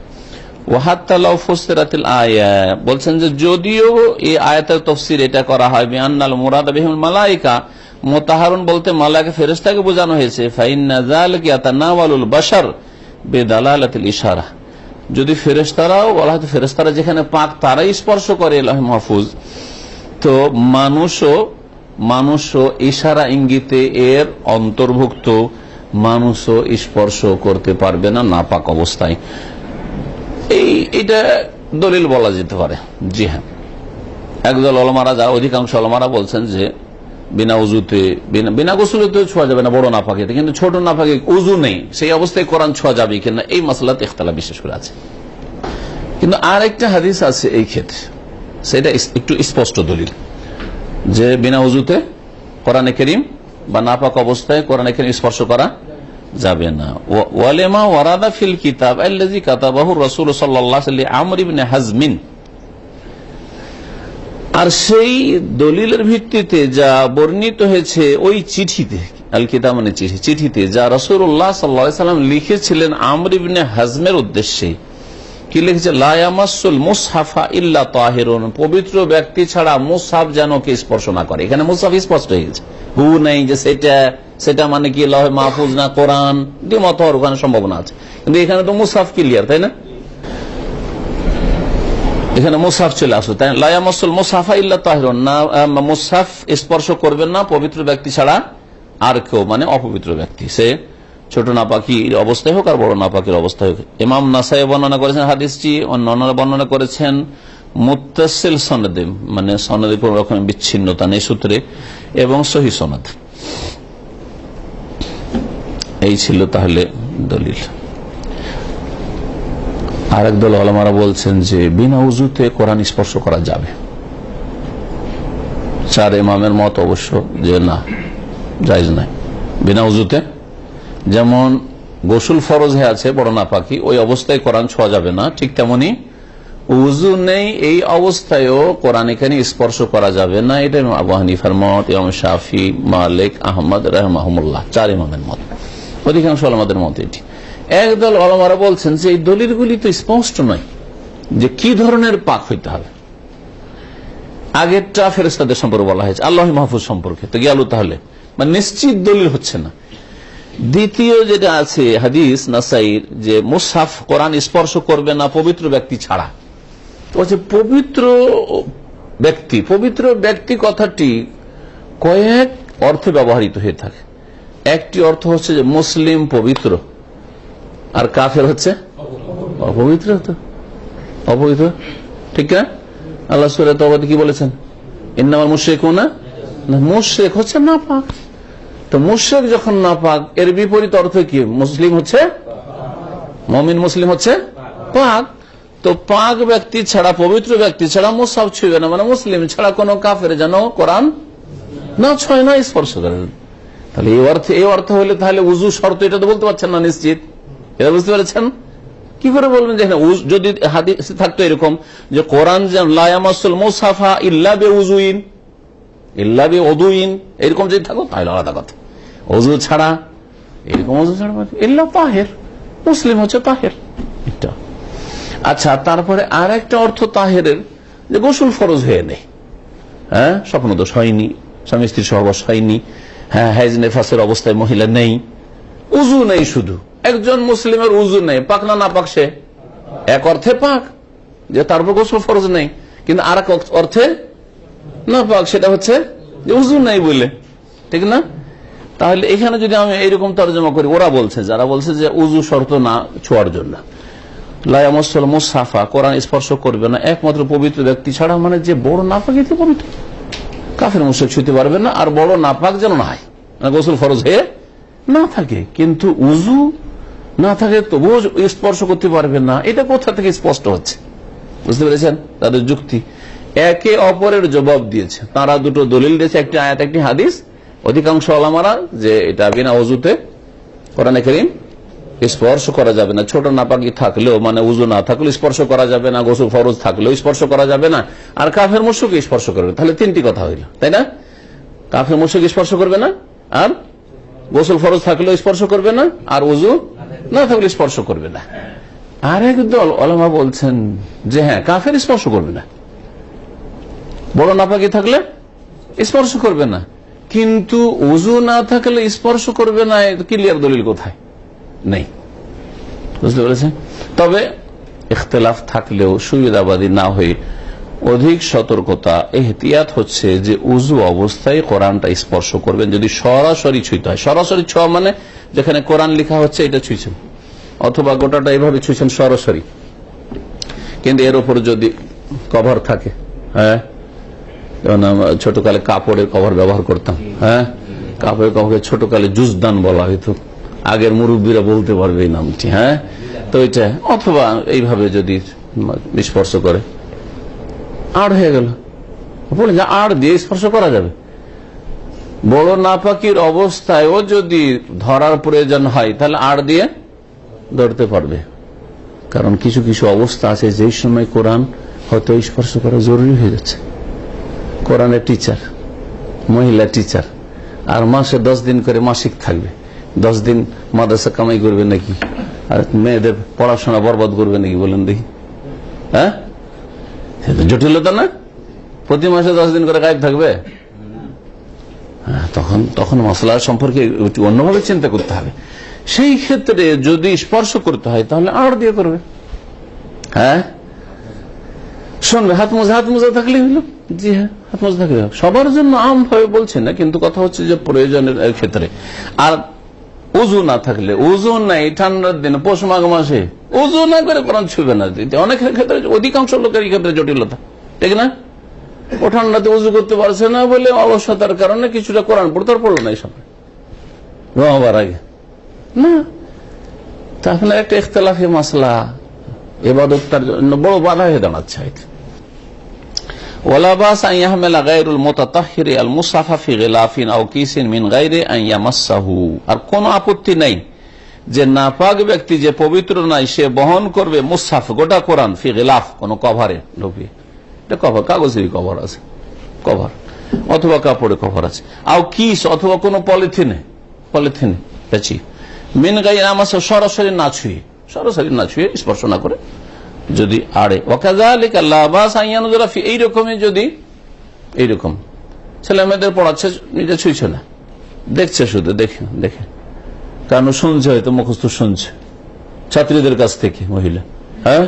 ওয়া হাত্তা লাউ ফুসসিরাতিল আয়া, বলছেন যে যদিও এই আয়াতের তাফসীর এটা করা হয় বিআন্নাল মুরাদ বিহিল মালায়েকা, মুতাহহারুন বলতে মালায়েকা ফেরেশতাকে বোঝানো হয়েছে, ফাইন্না যালিকা ইয়াতানাওয়ালুল বাশার বিদালালাতিল ইশারা, যদি ফেরেশতারাও বলা হয় ফেরেশতারা যেখানে পাক তারাই স্পর্শ করে লাউহে মাহফুজ, তো মানুষও ইশারা ইঙ্গিতে এর অন্তর্ভুক্ত, মানুষও স্পর্শ করতে পারবে না নাপাক অবস্থায়। এটা দলিল বলা যেতে পারে। জি হ্যাঁ, একদল ওলামারা, যা অধিকাংশ ওলামারা বলছেন যে বিনা উজুতে বিনা গোসলেতে ছোঁয়া যাবে না বড় নাপাকিতে, কিন্তু ছোট নাপাকি উজু নেই সেই অবস্থায় কোরআন ছোঁয়া যাবে কিনা এই মাসলাতে ইখতিলাফ বিশেষ করে আছে। কিন্তু আর একটা হাদিস আছে এই ক্ষেত্রে, সেটা একটু স্পষ্ট দলিল যে বিনা উজুতে কোরআনে কারীম বা নাপাক অবস্থায় কোরআনে কারীম স্পর্শ করা যাবে না। ওয়ালেমা ওয়ারাদা ফিল কিতাব আল্লাযী কাতাবাহু রাসূল সাল্লাল্লাহু আলাইহি আমর ইবনে হাজমিন, আর সেই দলিলের ভিত্তিতে যা বর্ণিত হয়েছে ওই চিঠিতে, আল কিতাব মানে চিঠিতে যা রাসূলুল্লাহ সাল্লাল্লাহু আলাইহি সাল্লাম লিখেছিলেন আমর ইবনে হাজমের উদ্দেশ্যে, কি লিখেছে, লা ইয়ামাসসুল মুসহাফা ইল্লা তাহিরুন, পবিত্র ব্যক্তি ছাড়া মুসহাফ যেন কে স্পর্শ না করে। এখানে মুসহাফ স্পষ্ট হয়ে গেছে, হু নাই যে সেটা মানে কি লৌহে মাহফুজ না কোরআন, দ্বিমত হওয়ার ওখানে সম্ভাবনা আছে, কিন্তু এখানে তো মুসহাফ ক্লিয়ার, তাই না? এখানে মুসহাফ চলে আসো, তাই লা ইয়ামাসসুল মুসহাফা ইল্লা তাহিরুন, না মুসহাফ স্পর্শ করবেন না পবিত্র ব্যক্তি ছাড়া আর কেউ, মানে অপবিত্র ব্যক্তি, সে ছোট নাপাকির অবস্থায় হোক আর বড় নাপাকির অবস্থায় হোক। ইমাম নাসাই বর্ণনা করেছেন হাদিসটি, অন্যান্যরা বর্ণনা করেছেন মুত্তাসিল সনদে, মানে সনদে কোন রকম বিচ্ছিন্নতা নেই সূত্রে, এবং সহিহ সনদ। এই ছিল তাহলে দলিল। আরেক দল ওলামারা বলছেন যে বিনা উজুতে কোরআন স্পর্শ করা যাবে। চার ইমামের মত অবশ্য যে না, জায়েজ নাই বিনা উজুতে, যেমন গোসল ফরজ হয়ে আছে বড় নাপাকি, ওই অবস্থায় কোরআন ছোঁয়া যাবে না, ঠিক তেমনি উজু নেই এই অবস্থায়ও কোরআন এখানে স্পর্শ করা যাবে না। এটা আবু হানিফার মত, ইমাম শাফি, মালিক, আহমদ রাহমাহুমুল্লাহ, চার ইমামের মত, অধিকাংশ ওলামাদের মত এটি। একদল ওলামারা বলছেন যে এই দলিলগুলি তো স্পষ্ট নয় যে কি ধরনের পাক হইতে হবে। আগেরটা ফেরেশতাদের সম্পর্কে বলা হয়েছে, আল্লাহ মাহফুজ সম্পর্কে তো গেল, তাহলে মানে নিশ্চিত দলিল হচ্ছে না। দ্বিতীয় যেটা আছে হাদিস নাসাইর, যে মুসহাফ কোরআন স্পর্শ করবে না পবিত্র ব্যক্তি ছাড়া, পবিত্র ব্যক্তি কথাটি কয়েক অর্থে ব্যবহৃত হয়ে থাকে। একটি অর্থ হচ্ছে যে মুসলিম পবিত্র, আর কাফের হচ্ছে অপবিত্র, অপবিত্র, ঠিক না? আল্লাহ সূরা তাওবাতে কি বলেছেন, ইন্নামাল মুশরিকুনা, মুশরিক হচ্ছে নাপাক। তো মুশরিক যখন নাপাক, এর বিপরীত অর্থ কি? মুসলিম হচ্ছে, মুমিন মুসলিম হচ্ছে পাক। তো পাক ব্যক্তি ছাড়া, পবিত্র ব্যক্তি ছাড়া মুসহাফ ছুঁবে না, মানে মুসলিম ছাড়া কোনো কাফের যেন কোরআন না ছয় না স্পর্শ করে। তাহলে এই অর্থ হলে তাহলে উজু শর্ত, এটা তো বলতে পারছেন না নিশ্চিত, এটা বুঝতে পারছেন? কি করে বলবেন যে যদি হাদিস থাকতো এরকম যে কোরআন লা ইয়ামাসসুল মুসহাফা ইল্লা বিউযুইন ইল্লা বিউযুইন, এরকম যদি থাকো তাহলে আলাদা কথা। ওযু ছাড়া, এরকম ওযু ছাড়া ইল্লা তাহির, মুসলিম হচ্ছে তাহির, এটা। আচ্ছা, তারপরে আর একটা অর্থ তাহিরের, যে গোসল ফরজ হয়ে নেই, হ্যাঁ, স্বপ্নদোষ হয়নি, স্বামী স্ত্রীর সহবাস হয়নি, হ্যাঁ, হাইজ নেফাসের অবস্থায় মহিলা নেই, উজু নেই, শুধু একজন মুসলিমের উজু নেই, পাক না নাপাক সে? এক অর্থে পাক, যে তারপর গোসল ফরজ নেই, কিন্তু আর এক অর্থে নাপাক, সেটা হচ্ছে যে উজু নেই বলে, ঠিক না? তাহলে এখানে যদি আমি এইরকম তর্জমা করি, ওরা বলছে, যারা বলছে যে উজু শর্ত না ছোঁয়ার জন্য, লা ইয়ামাসসুল মুসহাফা, কোরআন স্পর্শ করবে না একমাত্র পবিত্র ব্যক্তি ছাড়া, মানে যে বড় নাপাক এতে পবিত্র, কাফের মুশরিক ছুঁতে পারবে না, আর বড় নাপাক যেন না হয়, গোসল ফরজ হয়ে না থাকে। কিন্তু উজু না থাকে তবুও স্পর্শ করতে পারবে না, এটা কোথা থেকে স্পষ্ট হচ্ছে? বুঝতে পেরেছেন তাদের যুক্তি? একে অপরের জবাব দিয়েছে, তারা দুটো দলিল দিয়েছে, একটি আয়াত একটি হাদিস। অধিকাংশ ওলামারা যে এটা বিনা ওযুতে কোরআনে কারীম স্পর্শ করা যাবে না, ছোট নাপাকি থাকলেও মানে উযু না থাকলেও স্পর্শ করা যাবে না, গোসল ফরজ থাকলেও স্পর্শ করা যাবে না, আর কাফের মুশরিক স্পর্শ করবে। তাহলে তিনটি কথা হইল, তাই না? কাফের মুশরিক স্পর্শ করবে না, আর গোসল ফরজ থাকলেও স্পর্শ করবে না, আর উযু না থাকলে স্পর্শ করবে না। আরেক দল ওলামা বলছেন যে হ্যাঁ, কাফের স্পর্শ করবে না, বড় নাপাকি থাকলে স্পর্শ করবে না, কিন্তু উযু না থাকলে স্পর্শ করবে না। ক্লিয়ার দলিল কোথায়? নেই। বুঝতে পেরেছেন? তবে ইখতিলাফ থাকলেও সুবিধাবাদী না হয়ে অধিক সতর্কতা এহতিয়াত হচ্ছে যে উযু অবস্থায় কোরআনটা স্পর্শ করবেন যদি সরাসরি ছুঁইতে হয়। সরাসরি ছোঁয়া মানে যেখানে কোরআন লেখা হচ্ছে এটা ছুঁইছেন, অথবা গোটাটা এইভাবে ছুঁইছেন সরাসরি, কিন্তু এর উপর যদি কভার থাকে, হ্যাঁ, যেমন ছোটকালে কাপড়ের কভার ব্যবহার করতাম, হ্যাঁ, কাপড়ের কভারকে ছোটকালে জুজদান বলা হইতো, আগের মুরব্বীরা বলতে পারবে এই নামটি, হ্যাঁ, তো এটা অথবা এইভাবে যদি স্পর্শ করে আড় হয়ে গেল, বলে যে আড় দিয়ে স্পর্শ করা যাবে। বড় নাপাকির অবস্থায় ও যদি ধরার প্রয়োজন হয় তাহলে আড় দিয়ে ধরতে পারবে, কারণ কিছু কিছু অবস্থা আছে যেই সময় কোরআন হয়তো স্পর্শ করা জরুরি হয়ে যাচ্ছে। কোরআনের টিচার, মহিলা টিচার, আর মাসে 10 দিন করে মাসিক থাকবে, 10 দিন মাদ্রাসা কামাই করবে নাকি, আর মেয়েদের পড়াশোনা বরবাদ করবে নাকি বলেন দেখি? হ্যাঁ, জটিলতা না? প্রতি মাসে 10 দিন করে গায়েব থাকবে, তখন মশলা সম্পর্কে অন্যভাবে চিন্তা করতে হবে। সেই ক্ষেত্রে যদি স্পর্শ করতে হয় তাহলে আড় দিয়ে করবে, হ্যাঁ, শুনবে, হাত মোজা থাকলে হইল। জি হ্যাঁ, হাত মোজা থাকলে সবার জন্য আম ভাবে বলছে না, কিন্তু কথা হচ্ছে যে প্রয়োজনের ক্ষেত্রে। আর উযু না থাকলে, উযু নাই ঠান্ডার দিনে পৌষ মাঘ মাসে উযু না করে কোরআন ছুঁবে না, অনেকের ক্ষেত্রে, অধিকাংশ লোকের ক্ষেত্রে জটিলতা, ঠিক না? ও ঠান্ডাতে উযু করতে পারছে না বলে অলসতার কারণে কিছুটা কোরআন পড়তে পড়লো না এই সময় রমাবার আগে না, তা আপনার একটা ইখতিলাফি মাসলা ইবাদতটার জন্য বড় বাধা হয়ে দাঁড়াচ্ছে। ওয়ালা বাস আন ইয়াহমিলা গায়রুল মুতাতাহহির আল মুসহাফ ফি গিলাফিন আও কিসিন মিন গায়রি আন ইয়ামাসসাহু, আর কোন আপত্তি নাই যে নাপাক ব্যক্তি যে পবিত্র নাই সে বহন করবে মুসহাফ, গোটা কোরআন, ফি গিলাফ, কোন কভারে ঢুকিয়ে, এটা কভার, কাগজের কভার আছে, কভার অথবা কাপড়ের কভার আছে, আও কিস অথবা কোন পলিথিনে পেঁচি, মিন গায়রি আমাসা, সরাসরি না ছুঁয়ে স্পর্শ না করে যদি আড়ে। ওয়াকাযালিকা লা বাস আন ইয়ানজুরা ফি, এইরকমই যদি, এইরকম ছেলে মেয়েদের পড়াচ্ছে, নিজে ছুঁইছে না, দেখছে, শুধু দেখে কারণ শুনছে, হয়তো মুখস্থ শুনছে ছাত্রীদের কাছ থেকে মহিলা, হ্যাঁ,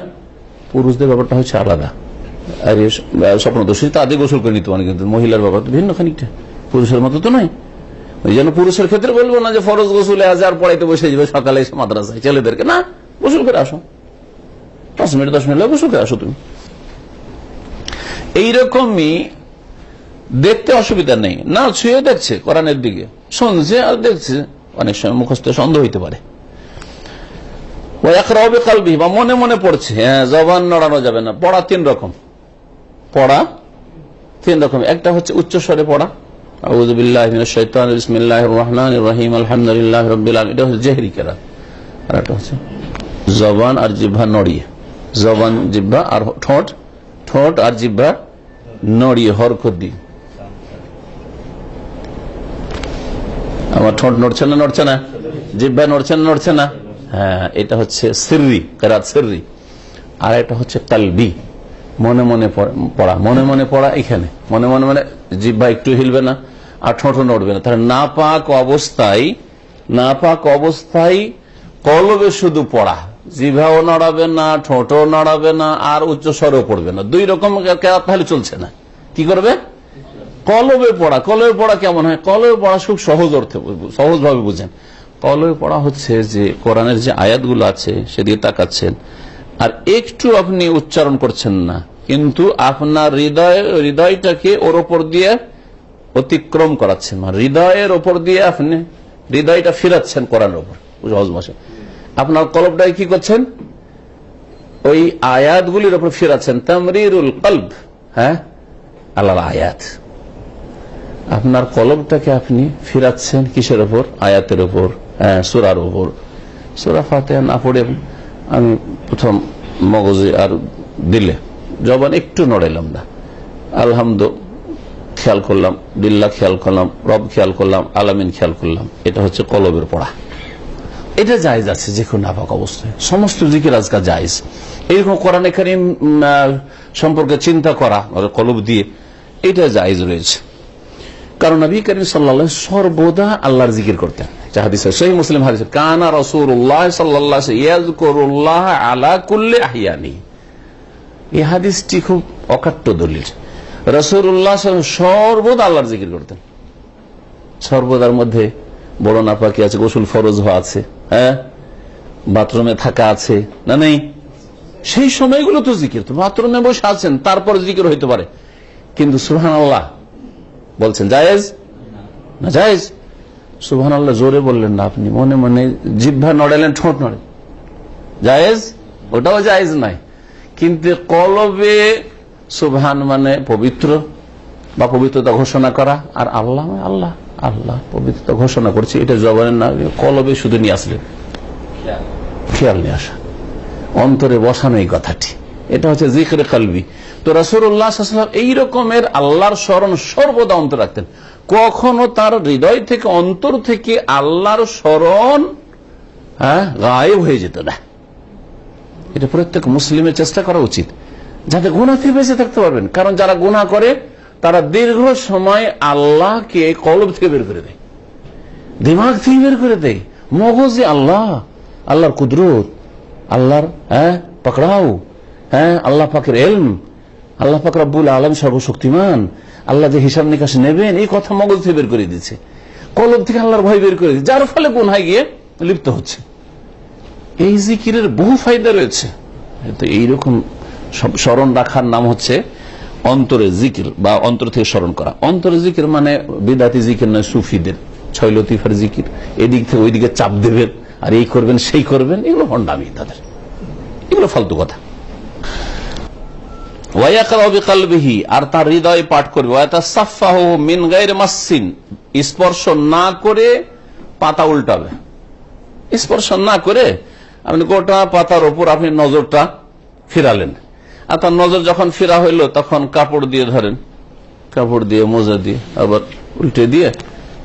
পুরুষদের ব্যাপারটা হচ্ছে আলাদা। আর স্বপ্নদর্শী তাদের গোসল করে নিতে পারে, কিন্তু মহিলার ব্যাপার তো ভিন্ন খানিকটা, পুরুষের মতো তো নয়। ওই জন্য পুরুষের ক্ষেত্রে বলবো না যে ফরজ গোসলে আজ আর পড়াইতে বসে যাবে সকালে এসে মাদ্রাসায়, ছেলেদেরকে না, গোসল করে আসো, 5 মিনিট 10 মিনিট গোসল করে আসো তুমি। এইরকমই দেখতে অসুবিধা নেই, না ছুঁয়ে দেখছে কোরআনের দিকে, শুনছে আর দেখছে, অনেক সময় মুখস্থ সন্দেহ হইতে পারে। বা মনে মনে পড়ছে, হ্যাঁ, জবান নড়ানো যাবে না। পড়া 3 রকম, একটা হচ্ছে উচ্চ স্বরে পড়া, আউযু বিল্লাহি মিনাশ শাইতানির বিসমিল্লাহির রহমানির রহিম আলহামদুলিল্লাহি রাব্বিল আলামিন, এটা হচ্ছে জেহরি কিরাত। আর একটা হচ্ছে জবান আর জিহ্বা নড়িয়ে, জবান জিহ্বা আর ঠোঁট আর জিহ্বা নড়িয়ে, হরকত দিয়ে। আমার ঠোঁট নড়ছে না, জিহ্বা নড়ছে না, হ্যাঁ, এটা হচ্ছে সিররি কিরাত, সিররি। আর এটা হচ্ছে কালবি, মনে মনে পড়া, এখানে মনে মানে জিহ্বা একটু হিলবে না আর ঠোঁটও নড়বে না। তাহলে নাপাক অবস্থায় কলবে শুধু পড়া, জিহ্বাও নড়াবে না, ঠোঁটও নড়াবে না, আর উচ্চ স্বরেও পড়বে না। 2 রকম কিরাত তাহলে চলছে না। কি করবে? কলবে পড়া কেমন হয়? কলবে পড়া খুব সহজভাবে বুঝেন। কলবে পড়া হচ্ছে যে কোরআনের যে আয়াতগুলো আছে সেদিকে তাকাচ্ছেন, আর একটু আপনি উচ্চারণ করছেন না, কিন্তু আপনার হৃদয়টাকে ওর ওপর দিয়ে অতিক্রম করাচ্ছেন, মানে হৃদয়ের ওপর দিয়ে আপনি হৃদয়টা ফিরাচ্ছেন কোরআনের ওপর, সহজ ভাষায়। আপনার কলবটাকে কি করছেন? ওই আয়াতগুলির উপর ফিরাচ্ছেন, তামরিরুল কলব, হ্যাঁ, আল্লাহর আয়াত। আপনার কলবটাকে আপনি ফিরাচ্ছেন কিসের উপর? আয়াতের উপর, সূরার উপর। সূরা ফাতিহা না পড়ে আমি প্রথম মগজে আর দিলে জবান একটু নড়াইলাম না, আলহামদু খেয়াল করলাম, বিল্লাহ খেয়াল করলাম, রব খেয়াল করলাম, আলামিন খেয়াল করলাম, এটা হচ্ছে কলবের পড়া। এটা জায়েজ আছে যে কোনো নাপাক অবস্থায়, সমস্ত জিকির আজকাল জায়েজ। এইরকম কোরআনে কারীম সম্পর্কে চিন্তা করা কলব দিয়ে, এটা জায়েজ রয়েছে। কারণ নবী করিম সাল্লাল্লাহু আলাইহি ওয়াসাল্লাম সর্বদা আল্লাহর জিকির করতেন। হাদিসে সহিহ মুসলিম হাদিস, কানা রাসূলুল্লাহ সাল্লাল্লাহু আলাইহি ওয়াসাল্লাম ইয়াযকুরুল্লাহ আলা কুল্লি আহইয়ানি। এই হাদিসটি খুব অকাট্য দলিল। রাসূলুল্লাহ সাল্লাল্লাহু আলাইহি ওয়াসাল্লাম সর্বদা আল্লাহর জিকির করতেন। সর্বদার মধ্যে বড় নাপাকি আছে, গোসল ফরজ হওয়া আছে, হ্যাঁ, বাথরুমে থাকা আছে না নেই, সেই সময়গুলো তো জিকির। তো বাথরুমে বসে আছেন, তারপর জিকির হইতে পারে, কিন্তু সুবহানাল্লাহ বলছেন জায়েজ না? জায়েজ। সুবহানাল্লাহ জোরে বললেন না, আপনি মনে মনে জিহ্বা নড়ালেন, ঠোঁট নড়ে, জায়েজ? ওটাও জায়েজ নাই। কিন্তু কলবে সুবহান মানে পবিত্র বা পবিত্রতা ঘোষণা করা, আর আল্লাহ আল্লাহ আল্লাহ পবিত্রতা ঘোষণা করছে, এটা জবানের না, কলবে শুধু নিয়ে আসলেন, খেয়াল নিয়ে আসা, অন্তরে বসানো এই কথাটি, এটা হচ্ছে জিকরে কলবি। তো রাসূলুল্লাহ সাল্লাল্লাহু আলাইহি ওয়াসাল্লাম এই রকমের আল্লাহর স্মরণ সর্বদা অন্তর রাখতেন। কখনো তার হৃদয় থেকে, অন্তর থেকে আল্লাহর স্মরণ গায়েব হয়ে যেত না। এটা প্রত্যেক মুসলিমের চেষ্টা করা উচিত, যাতে গুনাহ থেকে বেঁচে থাকতে পারবেন। কারণ যারা গুনাহ করে তারা দীর্ঘ সময় আল্লাহকে কলব থেকে বের করে দেয়, দিমাগ থেকে বের করে দেয়। মগজে আল্লাহ, আল্লাহর কুদরত, আল্লাহর পাকড়াও, আল্লাহ পাকের ইলম, আল্লাহ পাক রব্বুল আলামিন সর্বশক্তিমান, আল্লাহ যে হিসাব নিকাশ নেবেন, এই কথা মগজ থেকে বের করে দিচ্ছে, কলব থেকে আল্লাহর ভয় বের করে দিচ্ছে, যার ফলে গুনাহে গিয়ে লিপ্ত হচ্ছে। এই জিকিরের বহু ফায়দা রয়েছে। তো এইরকম স্মরণ রাখার নাম হচ্ছে অন্তরের জিকির বা অন্তর থেকে স্মরণ করা। অন্তরের জিকির মানে বিদাতি জিকির নয়, সুফিদের ছয় লতিফার জিকির, এদিক থেকে ওইদিকে চাপ দেবেন আর এই করবেন সেই করবেন, এগুলো ভণ্ডামি তাদের, এগুলো ফালতু কথা। আর তার হৃদয় পাঠ করবে, মিন গায়রি মাসসিন, স্পর্শ না করে পাতা উল্টাবে, স্পর্শ না করে আপনি গোটা পাতার উপর আপনি নজরটা ফিরালেন, আর তার নজর যখন ফিরা হইল তখন কাপড় দিয়ে ধরেন, কাপড় দিয়ে মোজা দিয়ে আবার উল্টে দিয়ে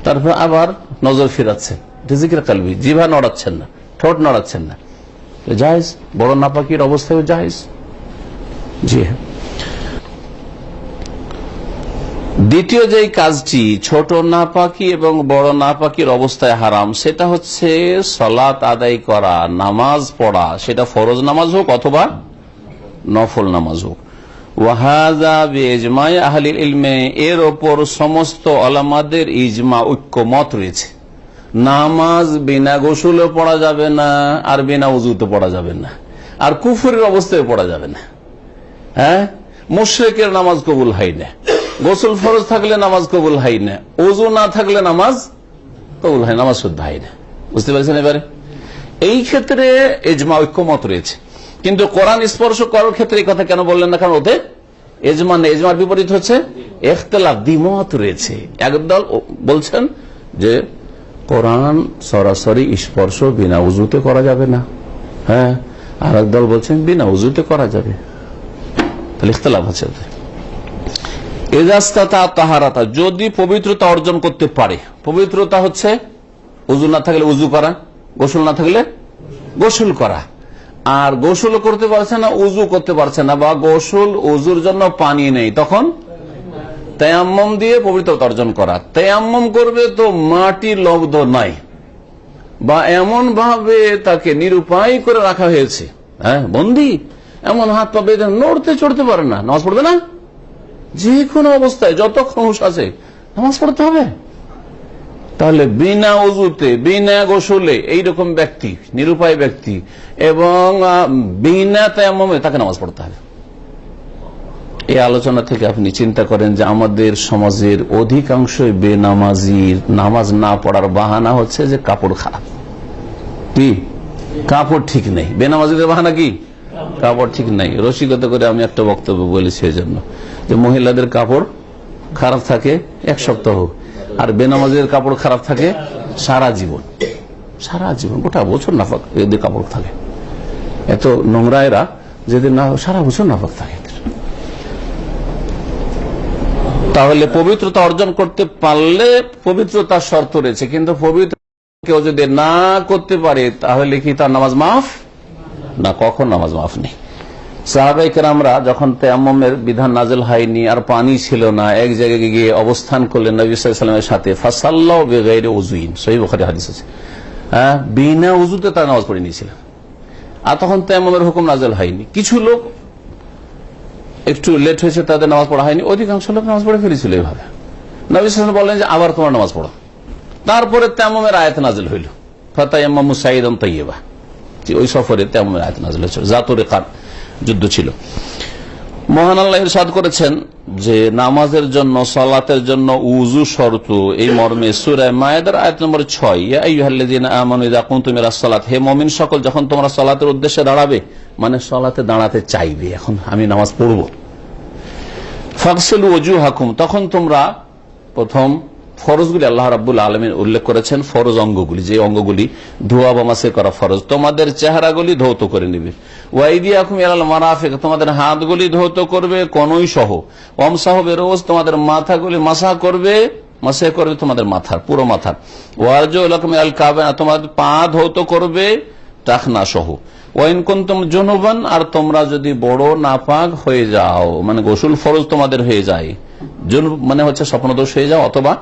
তারপর আবার নজর ফিরাচ্ছেন, জিকির কলবি, জিভা নড়াচ্ছেন না, ঠোঁট নড়াচ্ছেন না, জায়েজ। বড় নাপাকির অবস্থায় জায়েজ। জি হ্যাঁ। দ্বিতীয় যে কাজটি ছোট নাপাকি এবং বড় নাপাকির অবস্থায় হারাম, সেটা হচ্ছে সালাত আদায় করা, নামাজ পড়া, সেটা ফরজ নামাজ হোক অথবা নফল নামাজ হোক। ওয়াহাযা বিইজমাই আহলিল ইলমে, এর ওপর সমস্ত উলামাদের ইজমা, ঐক্যমত রয়েছে। নামাজ বিনা গোসলে পড়া যাবে না, আর বিনা ওযুতে পড়া যাবে না, আর কুফরের অবস্থায় পড়া যাবে না। হ্যাঁ, মুশরিকের নামাজ কবুল হয় না, গোসল ফরজ থাকলে নামাজ কবুল হয় না, ওযু না থাকলে নামাজ কবুল হয়, নামাজ শুদ্ধ হয় না। বুঝতে পারছেন? এবারে এই ক্ষেত্রে ইজমা, ঐক্যমত রয়েছে। কিন্তু কোরআন স্পর্শ করার ক্ষেত্রে এই কথা কেন বললেন না? কারণ ওতে ইজমা নেই, ইজমার বিপরীত হচ্ছে ইখতিলাফ, দ্বিমত রয়েছে। একদল বলছেন যে কোরআন সরাসরি স্পর্শ বিনা উযুতে করা যাবে না, হ্যাঁ, আর একদল বলছেন বিনা উযুতে করা যাবে। তাহলে ইখতিলাফ আছে। ইজাস্তাতা তাহারাতা, যদি পবিত্রতা অর্জন করতে পারে, পবিত্রতা হচ্ছে উযু না থাকলে উযু করা, গোসল না থাকলে গোসল করা, আর গোসল করতে পারছে না, উযু করতে পারছে না, বা গোসল উযুর জন্য পানি নেই, তখন তায়াম্মুম দিয়ে পবিত্রতা অর্জন করা। তায়াম্মুম করবে তো মাটি লব্ধ নাই, বা এমন ভাবে তাকে নিরুপায় করে রাখা হয়েছে, হ্যাঁ, বন্দী, এমন হাত পা বেঁধে নড়তে চড়তে পারে না, নামাজ পড়বে না? যে কোনো অবস্থায় যতক্ষণ হুঁশ আছে নামাজ পড়তে হবে। তাহলে বিনা ওযুতে, বিনা গোসলে এইরকম ব্যক্তি, নিরুপায় ব্যক্তি, এবং বিনা তায়াম্মুমে তাকে নামাজ পড়তে হবে। এই আলোচনা থেকে আপনি চিন্তা করেন যে আমাদের সমাজের অধিকাংশই বেনামাজির নামাজ না পড়ার বাহানা হচ্ছে যে কাপড় খারাপ, কি কাপড় ঠিক নেই, বেনামাজিদের বাহানা কি কাপড় ঠিক নাই। রসিকতা করে আমি একটা বক্তব্য বলেছি এই জন্য যে মহিলাদের কাপড় খারাপ থাকে এক সপ্তাহ, আর বেনামাজিদের কাপড় খারাপ থাকে সারা জীবন, সারা জীবন গোটা বছর নাফাক এদের কাপড় থাকে। এত নোংরা এরা যেদের না সারা বছর নাফাক থাকে। তাহলে পবিত্রতা অর্জন করতে পারলে পবিত্রতার শর্ত রয়েছে, কিন্তু পবিত্র কেউ যদি না করতে পারে তাহলে কি তার নামাজ মাফ না? কখন নামাজ মাফ নেই। সাহাবায়ে কেরামরা যখন তায়াম্মুমের বিধান নাযিল হয়নি আর পানি ছিল না, এক জায়গায় গিয়ে অবস্থান করলেন নবী সাল্লাল্লাহু আলাইহি ওয়াসাল্লামের সাথে, ফাসাল্লাউ বিগাইরি উযুইন, সহিহ বুখারী হাদিস আছে। বিনা উযুতে তারা নামাজ পড়ে নিয়েছিলেন, আর তখন তায়াম্মুমের হুকুম নাযিল হয়নি। কিছু লোক একটু লেট হয়েছে, তাদের নামাজ পড়া হয়নি, অধিকাংশ লোক নামাজ পড়ে ফেলেছিল। এইভাবে নবী সাল্লাল্লাহু আলাইহি ওয়াসাল্লাম বললেন যে আবার তোমার নামাজ পড়ো। তারপরে তায়াম্মুমের আয়াত নাযিল হইল, ফাতায়াম্মামু সাইদান তাইয়্যিবা, ওই সফরে তায়াম্মুমের আয়াত নাযিল হয়েছিল, যাতুর রিকার যুদ্ধ ছিল। মহান আল্লাহ ইরশাদ করেছেন যে নামাজের জন্য সালাতের জন্য উযু শর্ত, এই মর্মে সূরা মায়েদার আয়াত নম্বর 6, ইয়া আইয়ুহাল্লাযীনা আমানু ইযা কুনতুম ইলাস সালাত, হে মুমিন সকল যখন তোমরা সালাতের উদ্দেশ্যে দাঁড়াবে, মানে সালাতে দাঁড়াতে চাইবে, এখন আমি নামাজ পড়ব, ফাগসিলু ওজুহাকুম, তখন তোমরা প্রথম ফরজগুলি আল্লাহ রাব্বুল আলামিন উল্লেখ করেছেন, ফরজ অঙ্গগুলি, যে অঙ্গগুলি ধোয়া বা মাসে করা ফরজ, তোমাদের চেহারাগুলি ধৌত করে নিবে। ওয়াইদিয়াকুম ইলাল মারাফিক, তোমাদের হাতগুলি ধৌত করবে কনুই সহ। ওয়ামসাহু বিরুস, তোমাদের মাথাগুলি মাসা করবে, মাসে করবে তোমাদের মাথার, পুরো মাথার। ওয়ারজুলাকুম ইলাল কাবাইন, তোমাদের পা ধৌত করবে টাকনা সহ। ওয়াইন কুনতুম জুনুবান, আর তোমরা যদি বড় নাপাক হয়ে যাও, মানে গোসল ফরজ তোমাদের হয়ে যায়, জুনুব মানে হচ্ছে স্বপ্নদোষ হয়ে যাও, অথবা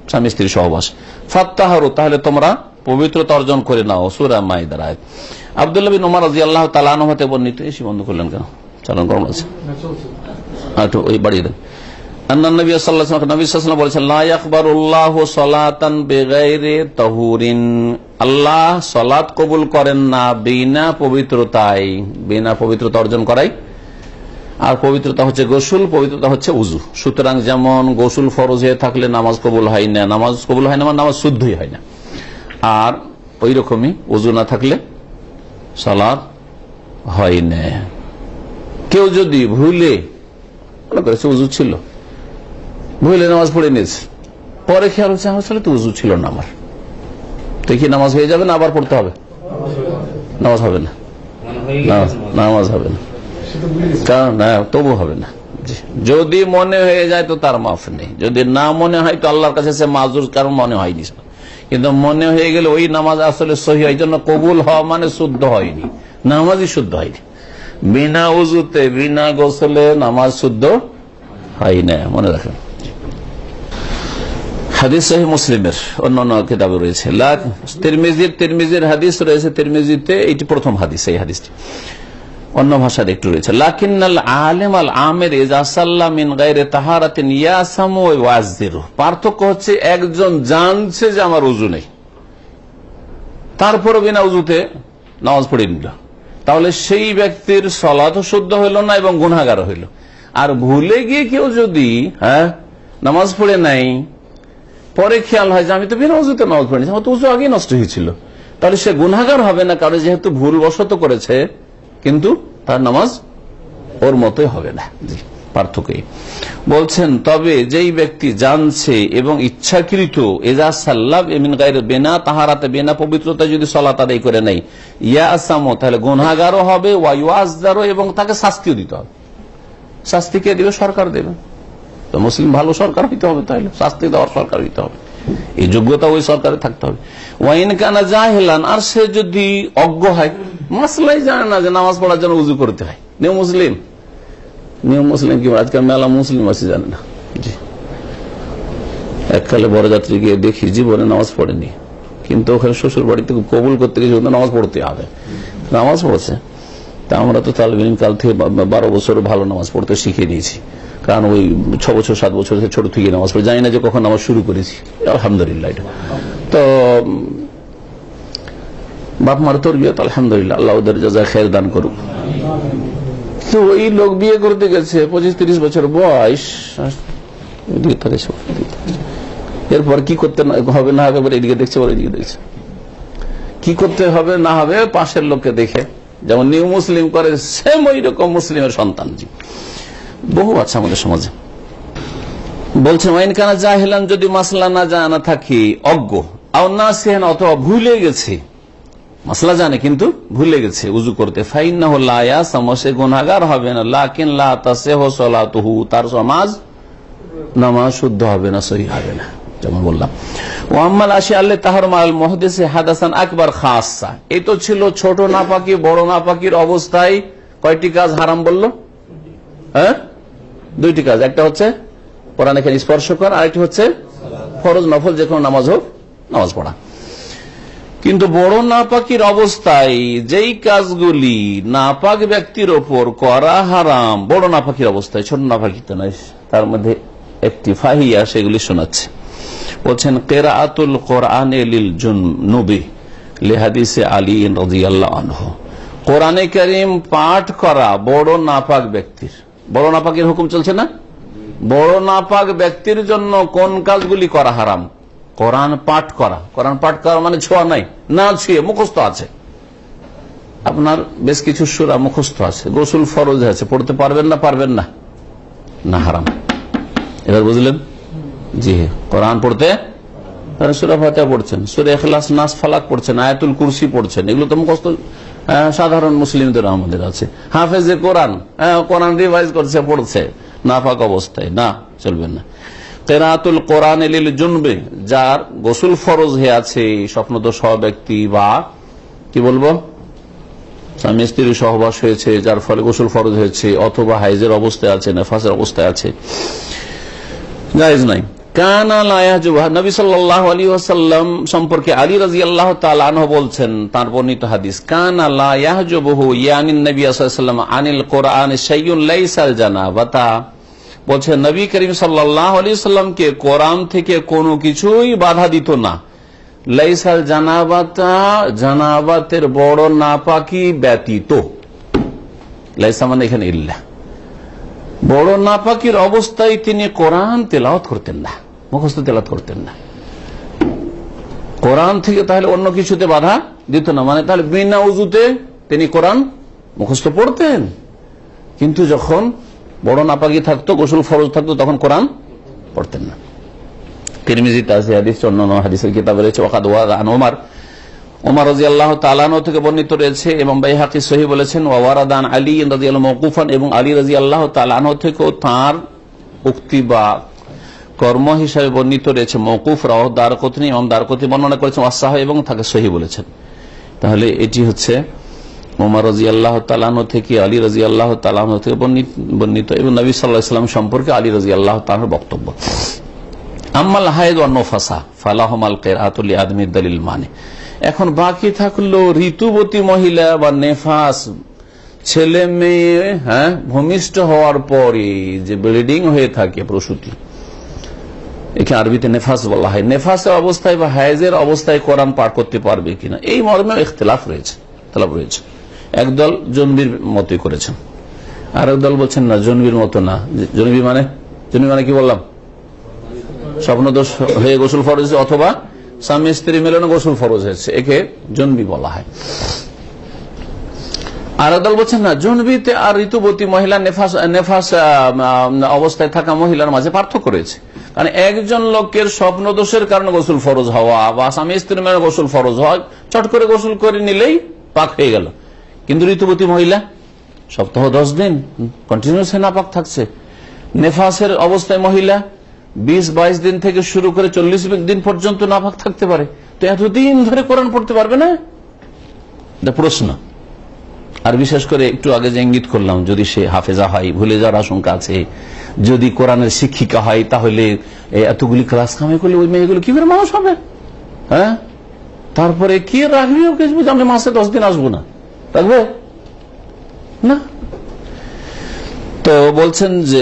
স্বামী স্ত্রীর সহবাস, ফাত্তাহারু, তাহলে তোমরা পবিত্রতা অর্জন করে নাও। সূরা মাইদার আয়াত। আব্দুল্লাহ বিন উমর রাদিয়াল্লাহু তাআলা আনহু হতে বর্ণিত, এসি বন্ধ করলেন কেন, চালন গরম আছে, একটু ওই বাড়িয়ে দেন। আন্নান নবী সাল্লাল্লাহু আলাইহি ওয়াসাল্লাম, নবী সাল্লাল্লাহু আলাইহি ওয়াসাল্লাম বলেছেন, লা ইয়াকবারুল্লাহু সালাতান বিগাইরি তাহুরিন, আল্লাহ সালাত কবুল করেন না বিনা পবিত্রতায়, বিনা পবিত্রতা অর্জন করাই। আর পবিত্রতা হচ্ছে গোসল, পবিত্রতা হচ্ছে উযু। সুতরাং যেমন গোসল ফরজ হয়ে থাকলে নামাজ কবুল হয় না, নামাজ কবুল হয় না মানে নামাজ শুদ্ধই হয় না, আর ওই রকমই উযু না থাকলে সালাত হয় না। কেউ যদি ভুলে মনে করেছে উযু ছিল, ভুলে নামাজ পড়ে নিয়েছে, পরে খেয়াল হচ্ছে আমার আসলে তো উযু ছিল না আমার, তো কি নামাজ হয়ে যাবে না আবার পড়তে হবে? নামাজ হবে না, নামাজ হবে না, কারণ তবু হবে না। যদি মনে হয়ে যায় তো তার মাফ নেই, যদি না মনে হয় তো আল্লাহর কাছে সে মাজুর, কারণ মনে হয়নি। কিন্তু মনে হয়ে গেলে ওই নামাজ আসলে সহিহ, এই জন্য কবুল হওয়া মানে শুদ্ধ হয়নি, নামাজই শুদ্ধ হয়নি। বিনা উযুতে বিনা গোসলে নামাজ শুদ্ধ হয় না, মনে রাখেন। হাদিস সহিহ মুসলিমের অন্যান্য কিতাবে রয়েছে, তিরমিজির হাদিস রয়েছে, তিরমিজিতে এইটি প্রথম হাদিস, এই হাদিসটি অন্য ভাষার একটু রয়েছে। লাকিন্নাল আলিম আল আমির ইযা সাল্লা মিন গায়রি তাহারাতিন ইয়াসামু ওয়া ওয়াজদিরু, পার্থক্য হচ্ছে একজন জানছে যে আমার উযু নেই, তারপর বিনা উযুতে নামাজ পড়ে নিল, তাহলে সেই ব্যক্তির সালাতও শুদ্ধ হইল না এবং গুনাহগার হইল। আর ভুলে গিয়ে কেউ যদি নামাজ পড়ে নাই, পরে খেয়াল হয় যে আমি তো বিনা উযুতে নামাজ পড়েছি, আমার তো উযু আগেই নষ্ট হয়েছিল, তাহলে সে গুনাহগার হবে না, কারণ যেহেতু ভুলবশত করেছে, কিন্তু তার নামাজ ওর মতোই হবে না। পার্থক্য বলছেন, তবে যেই ব্যক্তি জানছে এবং ইচ্ছাকৃত এজা সাল্লাব মিন গায়রি বিনা তাহারাতে, বিনা পবিত্রতা যদি সালাত আদায় করে নেই, ইয়া আসামু, তাহলে গুনাহগারও হবে, ওয়া ইউআযযারু, এবং তাকে শাস্তিও দিতে হবে। শাস্তি কে দিবে? সরকার দেবে। তো মুসলিম ভালো সরকার হইতে হবে, তাহলে শাস্তি দেওয়ার সরকার হইতে হবে, এই যোগ্যতা ওই সরকারে থাকতে হবে। ওয়াইন কানা জাহিলান, আর সে যদি অজ্ঞ হয়, মাসলাই জানে না যে নামাজ পড়ার জন্য উযু করতে হয়, নিউ মুসলিম কি আজকাল মেলা মুসলিম আছে জানে না। জি, এককালে বরযাত্রী গিয়ে দেখি জীবনে নামাজ পড়েনি, কিন্তু ওখানে শ্বশুর বাড়িতে কবুল করতে গেছে নামাজ পড়তে হবে, নামাজ পড়ছে। তা আমরা তো তালেব ইলম কাল থেকে 12 বছর ভালো নামাজ পড়তে শিখে নিয়েছি, কারণ ওই 6 বছর 7 বছর ছোট থেকে নামাজ পড়ে, জানি না যে কখন নামাজ শুরু করেছি, আলহামদুলিল্লাহ। এটা তো বাপ মার তরবিয়ত, আলহামদুলিল্লাহ, আল্লাহ ওদের জাযা খায়ের দান করুক। তো ওই লোক বিয়ে করতে গেছে, 25-30 বছর বয়স, এরপর কি করতে হবে না হবে, এদিকে দেখছে, এদিকে দেখছে, কি করতে হবে না হবে পাশের লোককে দেখে, যেমন নিউ মুসলিম করে সেম ওই রকম মুসলিমের সন্তান। জি, বহু আছে আমাদের সমাজে। বলছেন ওয়াইন কানা জাহিলান, যদি মাসলা না জানা থাকি, অজ্ঞ, আও নাসিহান, অথবা ভুলে গেছে, মাসলা জানে কিন্তু ভুলে গেছে উযু করতে, ফাইন্নাহু লা ইয়াসামু, সে গুনাহগার হবে না, লাকিন লা তাসিহু সালাতুহু, তার নামাজ শুদ্ধ হবে না, সহিহ হবে না, যেমন বললাম। ও আম্মাল আশিয়া আল্লাহ তাহরুমু আলাল মুহদিসি হাদাসান আকবার খাসসা, এই তো ছিল ছোট নাপাকি। বড় নাপাকির অবস্থায় কয়টি কাজ হারাম বলল? হ্যাঁ, দুইটি কাজ। একটা হচ্ছে কোরআন এখানে স্পর্শ করা, আরেকটি হচ্ছে ফরজ নফল যে কোনো নামাজ হোক, নামাজ পড়া। কিন্তু বড় নাপাকির অবস্থায় যেই কাজগুলি নাপাক ব্যক্তির ওপর করা হারাম, বড় নাপাকির অবস্থায়, ছোট নাপাকি তো নয়, তার মধ্যে একটি ফাহিয়া, সেগুলি শোনাচ্ছে। বলছেন কিরাআতুল কোরআনে লিল জুনুবি লিহাদিসে আলী রাদিয়াল্লাহু আনহু, কোরআনে কারীম পাঠ করা বড় নাপাক ব্যক্তির, বড় নাপাকের হুকুম চলছে না, বড় নাপাক ব্যক্তির জন্য কোন কাজগুলি করা হারাম? কোরআন পাঠ করা। কোরআন পাঠ করা মানে ছোঁয়া নাই, না ছুঁয়ে, মুখস্থ আছে, আপনার বেশ কিছু সূরা মুখস্থ আছে, গোসল ফরজ আছে, পড়তে পারবেন না? পারবেন না, না, হারাম। এবার বুঝলেন? জি, কোরআন পড়তে সূরা ফাতিহা পড়ছেন, সূরা ইখলাস, নাস, ফালাক পড়ছেন, আয়াতুল কুরসি পড়ছেন, এগুলো তো মুখস্থ সাধারণ মুসলিমদের আমাদের আছে। হাফেজে কোরআন, কোরআন রিভাইজ করছে, পড়ছে নাপাক অবস্থায়, না, চলবে না। কিরাআতুল কোরআন লিল জুনুবি, যার গোসল ফরজ হয়ে আছে, স্বপ্নদোষ হওয়া ব্যক্তি, বা কি বলবো, স্বামী স্ত্রীর সহবাস হয়েছে যার ফলে গোসল ফরজ হয়েছে, অথবা হাইজের অবস্থায় আছে, নেফাসের অবস্থায় আছে, জায়েজ নাই। কানা লা ইয়াহজুবু, নবী সাল্লাল্লাহু আলাইহি ওয়াসাল্লাম সম্পর্কে আলী রাদিয়াল্লাহু তাআলা আনহু বলছেন, তার বর্ণিত হাদিস, কানা লা ইয়াহজুবু ইয়ানিন নবী সাল্লাল্লাহু আলাইহি ওয়াসাল্লাম আনিল কোরআন শাইউন লাইসাল জানাবাতা, বলছেন নবী করিম সাল্লাল্লাহু আলাইহি ওয়াসাল্লামকে কোরআন থেকে কোনো কিছুই বাধা দিত না, লাইসাল জানাবাতা, জানাবাতের বড় নাপাকি ব্যতীত। লাইসা মানে এখানে ইল্লা, বড় নাপাকির অবস্থায় তিনি কোরআন তেলাওয়াত করতেন না, মুখস্থ তেলাওয়াত করতেন না। কোরআন থেকে তাহলে অন্য কিছুতে বাধা দিত না, মানে তাহলে বিনা উযুতে তিনি কোরআন মুখস্থ পড়তেন, কিন্তু যখন বড় নাপাকি থাকতো, গোসল ফরজ থাকতো, তখন কোরআন পড়তেন না। তিরমিজিতে আছে হাদিস, অন্যান্য হাদিসের কিতাবে রয়েছে। ওয়াকাদ ওয়ারা আন ওমর রাদিয়াল্লাহু তাআলা আনহু থেকে বর্ণিত রয়েছে, এবং বাইহাকী সহিহ বলেছেন, ওয়া ওয়ারাদা আন আলী রাদিয়াল্লাহু মাওকুফান, এবং আলী রাদিয়াল্লাহু তাআলা আনহু থেকেও তার উক্তি বা কর্ম হিসাবে বর্ণিত রয়েছে মাওকুফ। রাওয়াহু দারকুতনি, ইমাম দারকুতনি বর্ণনা করেছেন ওয়াসাহ, এবং তাকে সহিহ বলেছেন। তাহলে এটি হচ্ছে ওমর রাদিয়াল্লাহু তাআলা আনহু থেকে, আলী রাদিয়াল্লাহু তাআলা আনহু থেকে বর্ণিত, এবং নবী সাল্লাল্লাহু আলাইহি ওয়াসাল্লাম সম্পর্কে আলী রাদিয়াল্লাহু তাআলার বক্তব্য। আম্মাল হায়েদ ওয়ান নফাসা ফালাহুমাল কিরাআতু লিআদমি দালিল মানে। এখন বাকি থাকলো ঋতুবতী মহিলা বা নেফাস, ছেলে মেয়ে ভূমিষ্ঠ হওয়ার পরে যে ব্লিডিং হয়ে থাকে, প্রসূতি, একে আরবিতে নেফাস বলা হয়। নেফাসের অবস্থায় বা হায়েজের অবস্থায় কোরআন পাঠ করতে পারবে কিনা, এই মর্মে ইখতিলাফ রয়েছে, একদল জনবির মতই করেছেন, আর একদল বলছেন না, জনবির মতো না। জনবি মানে কি বললাম, স্বপ্নদোষ হয়ে গোসল ফরজ, অথবা স্বামী স্ত্রী মিলনে গোসল ফরজ হয়েছে, একে জনবি বলা হয়। আর দল বলছেন না, জনবিতে আর ঋতুবতী মহিলা, নেফাস অবস্থায় থাকা মহিলার মাঝে পার্থক্য রয়েছে। কারণ একজন লোকের স্বপ্নদোষের কারণে গোসল ফরজ হওয়া বা স্বামী স্ত্রী মিলনে গোসল ফরজ হওয়া, চট করে গোসল করে নিলেই পাক হয়ে গেল। কিন্তু ঋতুবতী মহিলা সপ্তাহ 10 দিন কন্টিনিউয়াস নাপাক থাকছে। নেফাসের অবস্থায় মহিলা 20-22 দিন থেকে শুরু করে 40 দিন পর্যন্ত নাপাক থাকতে পারে, তো এতদিন ধরে কোরআন পড়তে পারবে না? প্রশ্ন। আর বিশেষ করে একটু আগে যে ইঙ্গিত করলাম, যদি সে হাফেজা হয়, ভুলে যাওয়ার আশঙ্কা আছে, যদি কোরআনের শিক্ষিকা হয়, তাহলে এতগুলি ক্লাস কামাই করলে ওই মেয়েগুলো কি করে মানুষ হবে? তারপরে কি রাখবে ওকে, আমি মাসে 10 দিন আসবো না, রাখবে না? তো বলছেন যে,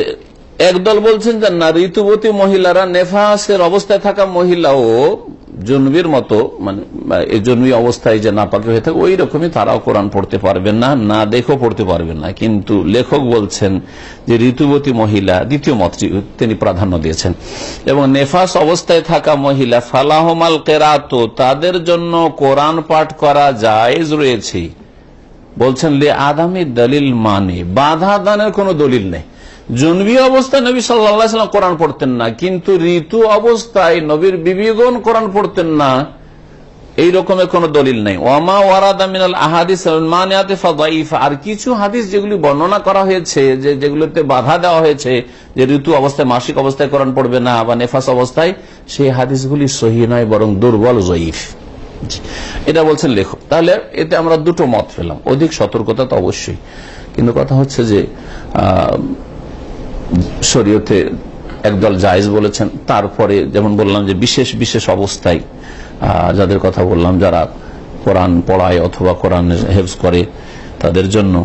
একদল বলছেন যে না, ঋতুবতী মহিলারা, নেফাসের অবস্থায় থাকা মহিলাও জন্মির মতো, মানে জন্মি অবস্থায় যে নাপাকি হয়ে থাকে ওই রকমই তারাও কোরআন পড়তে পারবেন না, না দেখেও পড়তে পারবেন না। কিন্তু লেখক বলছেন যে ঋতুবতী মহিলা, দ্বিতীয় মতটি তিনি প্রাধান্য দিয়েছেন, এবং নেফাস অবস্থায় থাকা মহিলা ফালাহমাল কেরাত, তাদের জন্য কোরআন পাঠ করা জায়েজ রয়েছে। বলছেন লে আদামি দলিল, মানে বাধা দানের কোন দলিল নেই। জন্মী অবস্থায় নবী সাল্লাল্লাহু আলাইহি ওয়াসাল্লাম কোরআন পড়তেন না, কিন্তু ঋতু অবস্থায় নবীর বিবিগণ কোরআন পড়তেন না, এই রকমের কোন দলিল নেই। ওয়ামা ওয়ারাদা মিনাল আহাদিস মানিয়াতি ফাদাইফা, আর কিছু হাদিস যেগুলি বর্ণনা করা হয়েছে, যেগুলোতে বাধা দেওয়া হয়েছে যে ঋতু অবস্থায়, মাসিক অবস্থায় কোরআন পড়বে না বা নেফাস অবস্থায়, সেই হাদিসগুলি সহিহ নয়, বরং দুর্বল, জয়ীফ। এটা বলছেন লেখক। তাহলে এতে আমরা দুটো মত পেলাম, অধিক সতর্কতা তো অবশ্যই, কিন্তু কথা হচ্ছে যে শরীয়তে একদল জায়েজ বলেছেন, তারপরে যেমন বললাম যে বিশেষ বিশেষ অবস্থায় যাদের কথা বললাম, যারা কোরআন পড়ায় অথবা কোরআন হেফজ করে, তাদের জন্য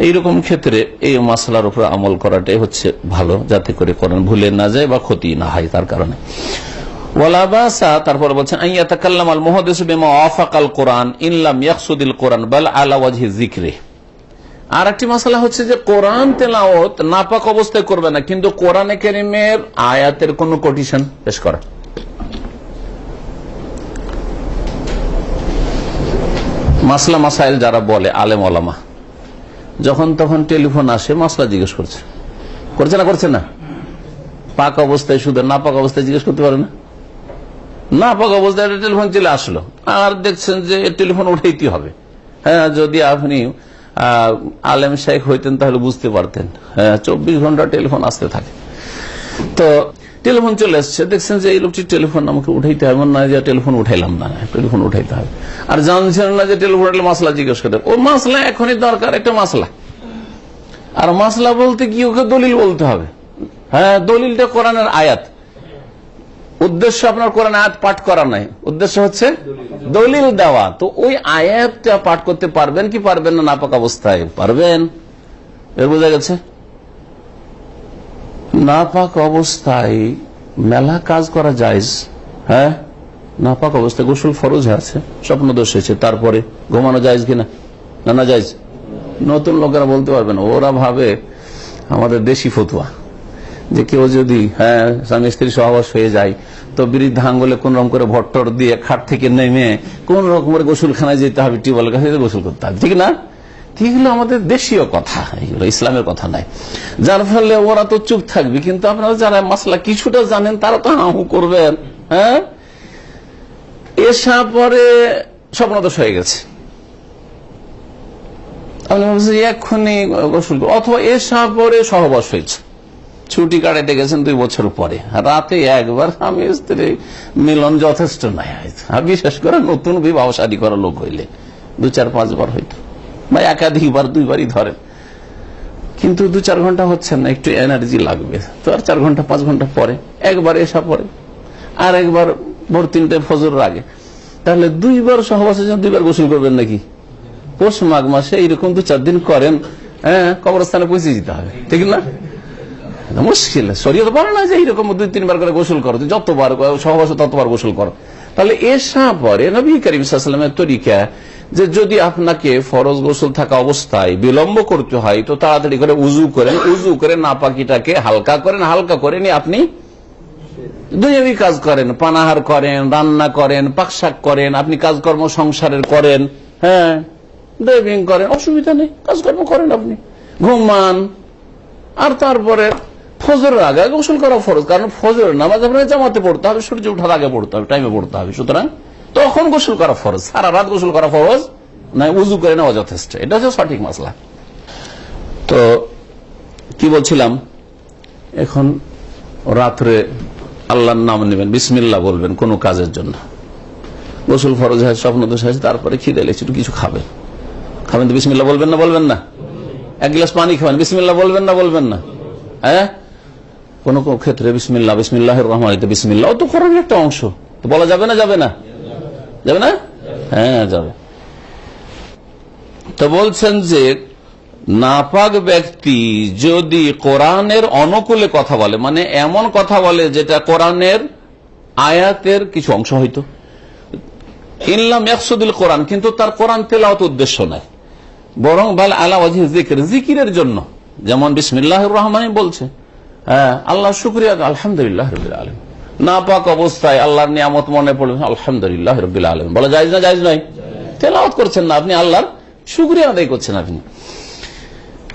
এইরকম ক্ষেত্রে এই মাসলার উপর আমল করাটাই হচ্ছে ভালো, যাতে করে কোরআন ভুলে না যায় বা ক্ষতি না হয় তার কারণে। তারপর বলছেন আইয়াতাকাল্লামাল মুহাদ্দিসু বিমা ওয়াফাকাল কোরআন ইন লাম ইয়াকসুদিল কোরআন বাল আলা ওয়াজহি যিকরি। আর একটি মাসালা হচ্ছে যে কোরআন তেলাওয়াত নাপাক অবস্থায় করবে না, কিন্তু কোরআনে কারীমের আয়াতের কোন কোটেশন পেশ করা। মাসলা মাসাইল যারা বলে আলেম ওলামা, যখন তখন টেলিফোন আসে মাসলা জিজ্ঞেস করছে না, করছে না? পাক অবস্থায় শুধু, নাপাক অবস্থায় জিজ্ঞেস করতে পারে না? নাপাক অবস্থায় টেলিফোন চলে আসলো, আর দেখছেন যে টেলিফোন উঠাইতে হবে। হ্যাঁ, যদি আপনি আলেম শেখ হইতেন তাহলে বুঝতে পারতেন। হ্যাঁ, 24 ঘন্টা টেলিফোন আসতে থাকে। তো টেলিফোন চলে আসছে, দেখছেন যে এই লোকটি টেলিফোন আমাকে উঠাইতে হবে, না যে টেলিফোন উঠাইলাম না, টেলিফোন উঠাইতে হবে। আর জানছেন না যে টেলিফোন উঠলে মাসলা জিজ্ঞেস করতে, ও মাসলা এখনই দরকার, একটা মাসলা। আর মাসলা বলতে কি ওকে দলিল বলতে হবে। হ্যাঁ, দলিলটা কোরআনের আয়াত, উদ্দেশ্য আপনার কোরআন আয়াত পাঠ করা নাই, উদ্দেশ্য হচ্ছে দলিল দেওয়া। তো ওই আয়াতটা পাঠ করতে পারবেন কি পারবেন না নাপাক অবস্থায়? পারবেন। এর বোঝা গেছে? নাপাক অবস্থায় মেলা কাজ করা যায়। হ্যাঁ, নাপাক অবস্থায় গোসল ফরজ আছে, স্বপ্ন দোষ হয়েছে, তারপরে ঘুমানো যায় কিনা? না যায়। নতুন লোকেরা বলতে পারবে না, ওরা ভাবে আমাদের দেশি ফতুয়া যে কেউ যদি স্বামী স্ত্রী সহবাস হয়ে যায় তো বৃদ্ধ আঙ্গুলে কোন রকম করে ভট্টর দিয়ে খাট থেকে নেমে কোন রকমের গোসলখানায় যেতে হবে, টিউবওয়েলের কাছে গোসল করতে হবে, ঠিক না? এগুলো আমাদের দেশীয় কথা, এগুলো ইসলামের কথা নাই। যার ফলে ওরা তো চুপ থাকবে, কিন্তু আপনারা যারা মাসলা কিছুটা জানেন তারা তো হাহু করবেন। হ্যাঁ, এসা পরে স্বপ্নদোষ হয়ে গেছে, আপনি বলছেন এক্ষুনি গোসল, অথবা এসা পরে সহবাস হয়েছে, ছুটি কাটাইতে গেছেন 2 বছর পরে, রাতে একবার স্বামী স্ত্রী মিলন যথেষ্ট নাই। বিশেষ করে নতুন বিবাহ শাদী করা লোক হইলে 2-4-5 বার হইতো, বা একাধিকবার, 2বারই ধরেন, কিন্তু 2-4 ঘন্টা হচ্ছে না, একটু এনার্জি লাগবে, তো আর 4 ঘন্টা 5 ঘন্টা পরে একবার এসা পরে, আর একবার ভোর 3টায় ফজরের আগে, তাহলে 2 বার সহবাসের জন্য 2 বার গোসল করবেন নাকি? পৌষ মাঘ মাসে এইরকম 2-4 দিন করেন, কবরস্থানে পৌঁছে যেতে হবে, ঠিক না? মুশকিল। শরীয়ত বলে না যে এইরকম 2-3 বার করে গোসল করো, যতবার সহবাস ততবার গোসল করো। তাহলে এসা পরে নবী করিম সাল্লাল্লাহু আলাইহি ওয়াসাল্লামের তরিকা যে যদি আপনাকে ফরজ গোসল থাকা অবস্থায় বিলম্ব করতে হয় তো তাড়াতাড়ি করে উজু করেন, উজু করে নাপাকিটাকে হালকা করেন, হালকা করে নিয়ে আপনি দুনিয়াবী কাজ করেন, পানাহার করেন, রান্না করেন, পাকশাক করেন, আপনি কাজকর্ম সংসারের করেন, হ্যাঁ, ড্রাইভিং করেন, অসুবিধা নেই, কাজকর্ম করেন, আপনি ঘুমান। আর তারপরে ফজরের আগে গোসল করা ফরজ, কারণ ফজরের নামাজ আপনাকে জামাতে পড়তে হবে, সূর্য ওঠার আগে পড়তে হবে, টাইমে পড়তে হবে, সুতরাং তখন গোসল করা ফরজ। সারা রাত গোসল করা ফরজ না, উজু করে নেওয়া যথেষ্ট। এটা হচ্ছে সঠিক মাসলা। তো কি বলছিলাম, এখন রাত্রে আল্লাহর নাম নেবেন, বিসমিল্লাহ বলবেন কোন কাজের জন্য, গোসল ফরজ হয়, স্বপ্ন দোষ হয়, তারপরে খিদে লেগেছে, একটু কিছু খাবেন তো বিসমিল্লাহ বলবেন না? বলবেন না? 1 গ্লাস পানি খাবেন, বিসমিল্লাহ বলবেন না? বলবেন না? হ্যাঁ, কোন কোন ক্ষেত্রে বিসমিল্লাহির রহমানির রহিম, বিসমিল্লাহ তো কোরআনের একটা অংশ, তো বলা যাবে না? যাবে না? যাবে না? হ্যাঁ, যাবে। তো বলছেন যে নাপাক ব্যক্তি যদি কোরআনের অনুকূলে কথা বলে, মানে এমন কথা বলে যেটা কোরআনের আয়াতের কিছু অংশ হয়তো, ইনলাম ইয়াকসুদুল কোরআন, কিন্তু তার কোরআন তেলাওয়াত উদ্দেশ্য নাই, বরং বাল আলা ওয়াজহি যিকর, জিকিরের জন্য। যেমন বিসমিল্লাহির রহমানির বলছে, হ্যাঁ আল্লাহ শুকরিয়া, আলহামদুলিল্লাহ রাব্বিল আলামিন। নাপাক অবস্থায় আল্লাহর নিয়ামত মনে পড়বে, আলহামদুলিল্লাহ রাব্বিল আলামিন বলা জায়েজ না? জায়েজ নয়। তেলাওয়াত করছেন না আপনি, আল্লাহর শুকরিয়া আদায় করছেন আপনি।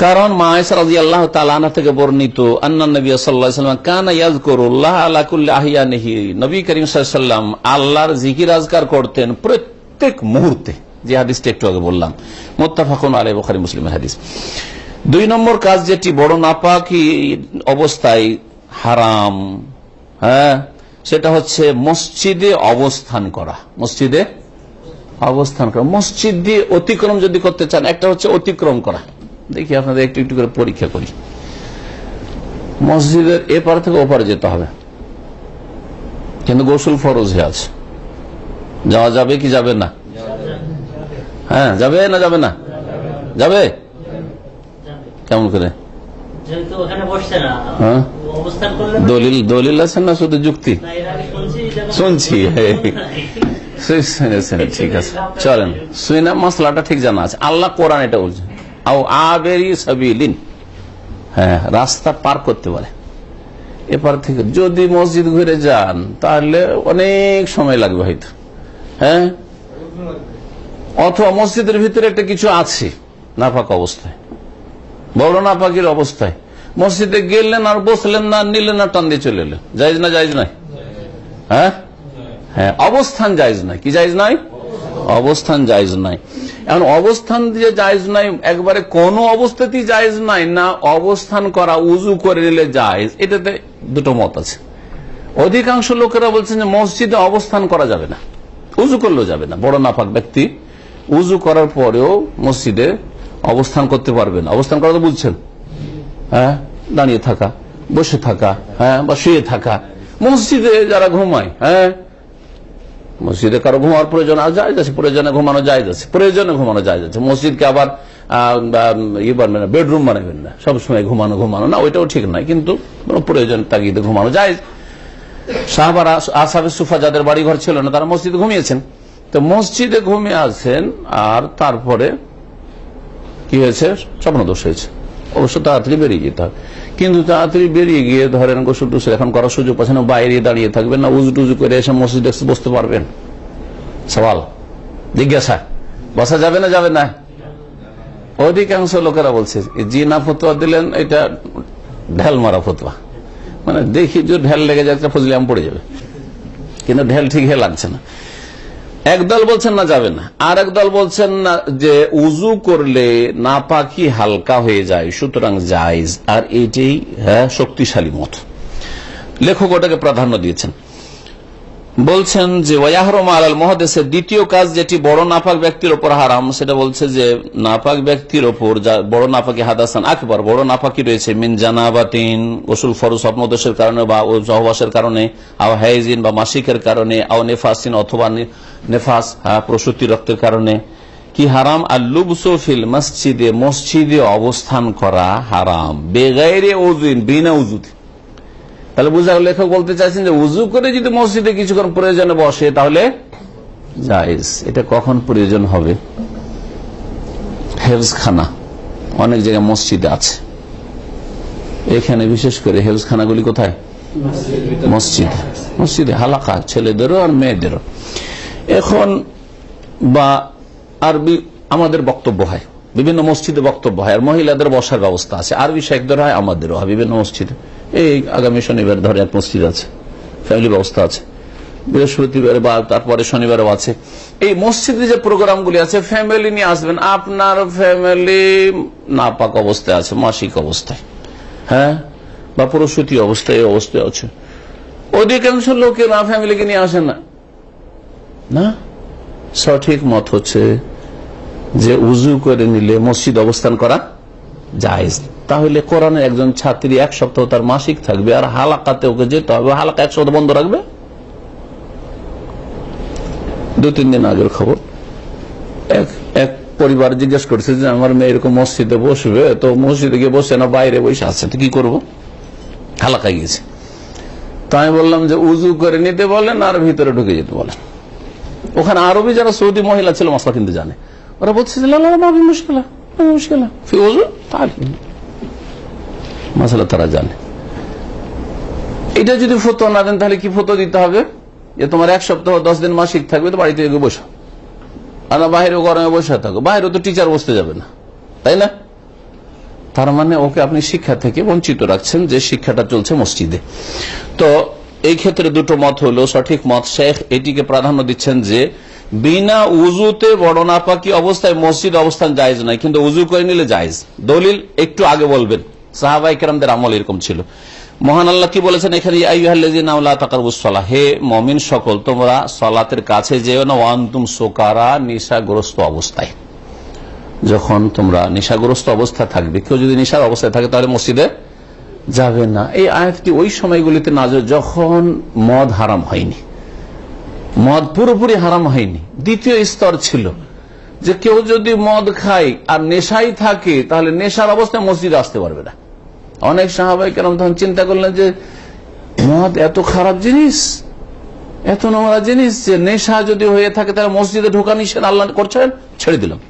কারণ মা আয়েশা রাদিয়াল্লাহু তাআলা আনহা থেকে বর্ণিত, আন্নান নবী সাল্লাল্লাহু আলাইহি ওয়াসাল্লাম কানা ইয়াযকুরুল্লাহ আলা কুল্লি আহইয়ানিহি, নবী করিম সাল্লাল্লাহু আলাইহি ওয়াসাল্লাম আল্লাহর জিকির আজকার করতেন প্রত্যেক মুহূর্তে, যে হাদিসটা একটু আগে বললাম, মুত্তাফাকুন আলাইহি, বুখারী মুসলিমের হাদিস। 2 নম্বর কাজ যেটি বড় নাপাকি অবস্থায় হারাম, হ্যাঁ, সেটা হচ্ছে মসজিদে অবস্থান করা। মসজিদে অবস্থান করা, মসজিদ দিয়ে অতিক্রম যদি করতে চান, একটা হচ্ছে অতিক্রম করা। দেখি আপনাদের একটু একটু করে পরীক্ষা করি। মসজিদের এপার থেকে ওপারে যেতে হবে, কিন্তু গোসল ফরজ হয়ে আছে, যাওয়া যাবে কি যাবে না? হ্যাঁ, যাবে না যাবে না? যাবে। কেমন করে? দলিল আছে না শুধু যুক্তি? শুনছি, ঠিক আছে চলেন, শুনে মশলাটা ঠিক জানা আছে। আল্লাহ কোরআন এটা বলছে, হ্যাঁ, রাস্তা পার করতে পারে এপার থেকে। যদি মসজিদ ঘুরে যান তাহলে অনেক সময় লাগবে হয়তো, হ্যাঁ, অথবা মসজিদের ভিতরে একটা কিছু আছে নাপাক অবস্থায়, বড় নাপাকির অবস্থায়, মসজিদে গেলেন আর বসলেন না, নিলেন না, টান দিয়ে চলে এলেন, জায়েজ না? জায়েজ নয়। হ্যাঁ হ্যাঁ, অবস্থান জায়েজ নাই। কি জায়েজ নাই? অবস্থান জায়েজ নাই। এখন অবস্থান দিয়ে জায়েজ নাই, একবারে কোন অবস্থাতেই জায়েজ নাই না অবস্থান করা উজু করে নিলে জায়েজ, এটাতে দুটো মত আছে। অধিকাংশ লোকেরা বলছেন যে মসজিদে অবস্থান করা যাবে না, উজু করলেও যাবে না। বড় নাপাক ব্যক্তি উজু করার পরেও মসজিদে অবস্থান করতে পারবে না। অবস্থান করা তো বুঝছেন, হ্যাঁ, দাঁড়িয়ে থাকা, বসে থাকা, হ্যাঁ, বা শুয়ে থাকা। মসজিদে যারা ঘুমায়, হ্যাঁ, মসজিদে কারো ঘুমানোর প্রয়োজন জায়েজ আছে, প্রয়োজনে ঘুমানো জায়েজ আছে, প্রয়োজনে ঘুমানো জায়েজ আছে। মসজিদকে আবার বানাবেন না, বেডরুম বানাবেন না, সবসময় ঘুমানো না, ওইটাও ঠিক নয়, কিন্তু প্রয়োজন তাগিদে ঘুমানো জায়েজ। সাহাবারা, আসহাবে সুফা যাদের বাড়ি ঘর ছিল না, তারা মসজিদে ঘুমিয়েছেন। তো মসজিদে ঘুমিয়ে আছেন, আর তারপরে কি হয়েছে? স্বপ্নদোষ হয়েছে। অবশ্য তাড়াতাড়ি বেরিয়ে যেতে হবে, কিন্তু তাড়াতাড়ি বেরিয়ে গিয়ে ধরেন গোসল টুসল এখন করার সুযোগ পাচ্ছেন, বাইরে দাঁড়িয়ে থাকবেন না, উজু টুজু করে এসে মসজিদে বসতে পারবেন? সওয়াল, জিজ্ঞাসা, বসা যাবে না? যাবে না। অধিকাংশ লোকেরা বলছে জি না ফতোয়া দিলেন, এটা ঢেল মারা ফতোয়া, মানে দেখি যে ঢেল লেগে যাচ্ছে, ফজলিয়াম পড়ে যাবে, কিন্তু ঢেল ঠিক লাগছে না। একদল বলছেন না যাবে না, আর একদল বলছেন না যে উজু করলে নাপাকি হালকা হয়ে যায়, সুতরাং জায়েজ। আর এটাই শক্তিশালী মত, লেখক ওটাকে প্রাধান্য দিয়েছেন। বলছেন যে ওয়াহরুম আলাল মুহাদ্দিসের দ্বিতীয় কাজ যেটি বড় নাপাক ব্যক্তির উপর হারাম, সেটা বলছে যে নাপাক ব্যক্তির উপর বড় নাপাকি হাদাসান আকবার, বড় নাপাকি রয়েছে, মিন জানাবাতিন, গোসল ফরজ স্বপ্নদোষের কারণে বা সহবাসের কারণে, আও হাইজিন বা মাসিকের কারণে, আও নেফাসিন অথবা নেফাস, প্রসূতি রক্তের কারণে। কি হারাম? আর লুবসু ফিল মসজিদে, মসজিদে অবস্থান করা হারাম, বেগাইরে উযুন, বিনা উযুতে। তাহলে বুঝা গেল, লেখক বলতে চাইছেন যে উজু করে যদি মসজিদে কিছুক্ষণ প্রয়োজনে বসে তাহলে জায়েজ। এটা কখন প্রয়োজন হবে? হেফজখানা অনেক জায়গায় মসজিদে আছে, এখানে বিশেষ করে হেফজখানাগুলি কোথায়? মসজিদে, মসজিদে হালাকা, ছেলেদেরও আর মেয়েদেরও। এখন বা আরবি আমাদের বক্তব্য হয়, বিভিন্ন মসজিদে বক্তব্য হয়, আর মহিলাদের বসার ব্যবস্থা আছে, আরবি শেখদের হয়, আমাদেরও হয় বিভিন্ন মসজিদে। এই আগামী শনিবার ধরে এক মসজিদ আছে, ফ্যামিলি ব্যবস্থা আছে, বৃহস্পতিবার বা তারপরে শনিবারও আছে। এই মসজিদে যে প্রোগ্রামগুলি আছে, ফ্যামিলি নিয়ে আসবেন, আপনার ফ্যামিলি নাপাক অবস্থায় আছে, মাসিক অবস্থায়, হ্যাঁ, বা প্রসূতি অবস্থায়, এই অবস্থায় আছে। অধিকাংশ লোকেরা ফ্যামিলিকে নিয়ে আসে না। না, সঠিক মত হচ্ছে যে উজু করে নিলে মসজিদ অবস্থান করা জায়েজ। তাহলে কোরআনের একজন ছাত্রী 1 সপ্তাহ তার মাসিক থাকবে, আর হালাকাতে ওকে যেতে হবে, হালাকা 1 সপ্তাহ বন্ধ রাখবে। 2-3 দিন আগের খবর, এক পরিবার জিজ্ঞেস করছে যে আমার মেয়ে এরকম মসজিদে বসবে, তো মসজিদে গিয়ে বসে না, বাইরে বসে আছে, তো কি করবো? হালাকায় গিয়েছে। তাই বললাম যে উজু করে নিতে বলেন আর ভিতরে ঢুকে যেতে বলেন, ওখানে আরবি যারা সৌদি মহিলা ছিল মশলা কিন্তু জানে, ওরা বলছে যে মশলা তারা জানে। এটা যদি ফতোয়া না দেন তাহলে কি ফতোয়া দিতে হবে যে তোমার 1 সপ্তাহ 10 দিন মাসিক থাকবে, তো বাড়িতে গিয়ে বসো, আর বাইরে গরমে বসে থাকো। বাইরে তো টিচার বসতে যাবে না, তাই না? তার মানে ওকে আপনি শিক্ষা থেকে বঞ্চিত রাখছেন, যে শিক্ষাটা চলছে মসজিদে। তো এই ক্ষেত্রে দুটো মত হলো সঠিক মত। শেখ এটিকে প্রাধান্য দিচ্ছেন যে বিনা উজুতে বড় নাপাকি অবস্থায় মসজিদ অবস্থান জায়েজ নাই, কিন্তু উজু করে নিলে জায়েজ। দলিল একটু আগে বলবেন, সাহাবায়ে কেরামদের আমল এরকম ছিল। মহান আল্লাহ কি বলেছেন এখানে, আইয়ুহাল্লাযীনা লা তাকরাবুস সালাহ, হে মুমিন সকল তোমরা সালাতের কাছে যেও না, ওয়া আনতুম সুকারা, নেশাগ্রস্ত অবস্থায়। যখন তোমরা নেশাগ্রস্ত অবস্থা থাকবে, কেউ যদি নেশার অবস্থায় থাকে তাহলে মসজিদে যাবে না। এই আয়াতটি ওই সময়গুলিতে নাযিল যখন মদ হারাম হয়নি, মদ পুরোপুরি হারাম হয়নি। দ্বিতীয় স্তর ছিল যে কেউ যদি মদ খায় আর নেশাই থাকে তাহলে নেশার অবস্থায় মসজিদে আসতে পারবে না। অনেক সাহাবায়ে কেরাম তখন চিন্তা করলেন যে মদ এত খারাপ জিনিস, এত নোংরা জিনিস, যে নেশা যদি হয়ে থাকে তাহলে মসজিদে ঢোকা নিষেধ, আল্লাহ করছেন, ছেড়ে দিলাম।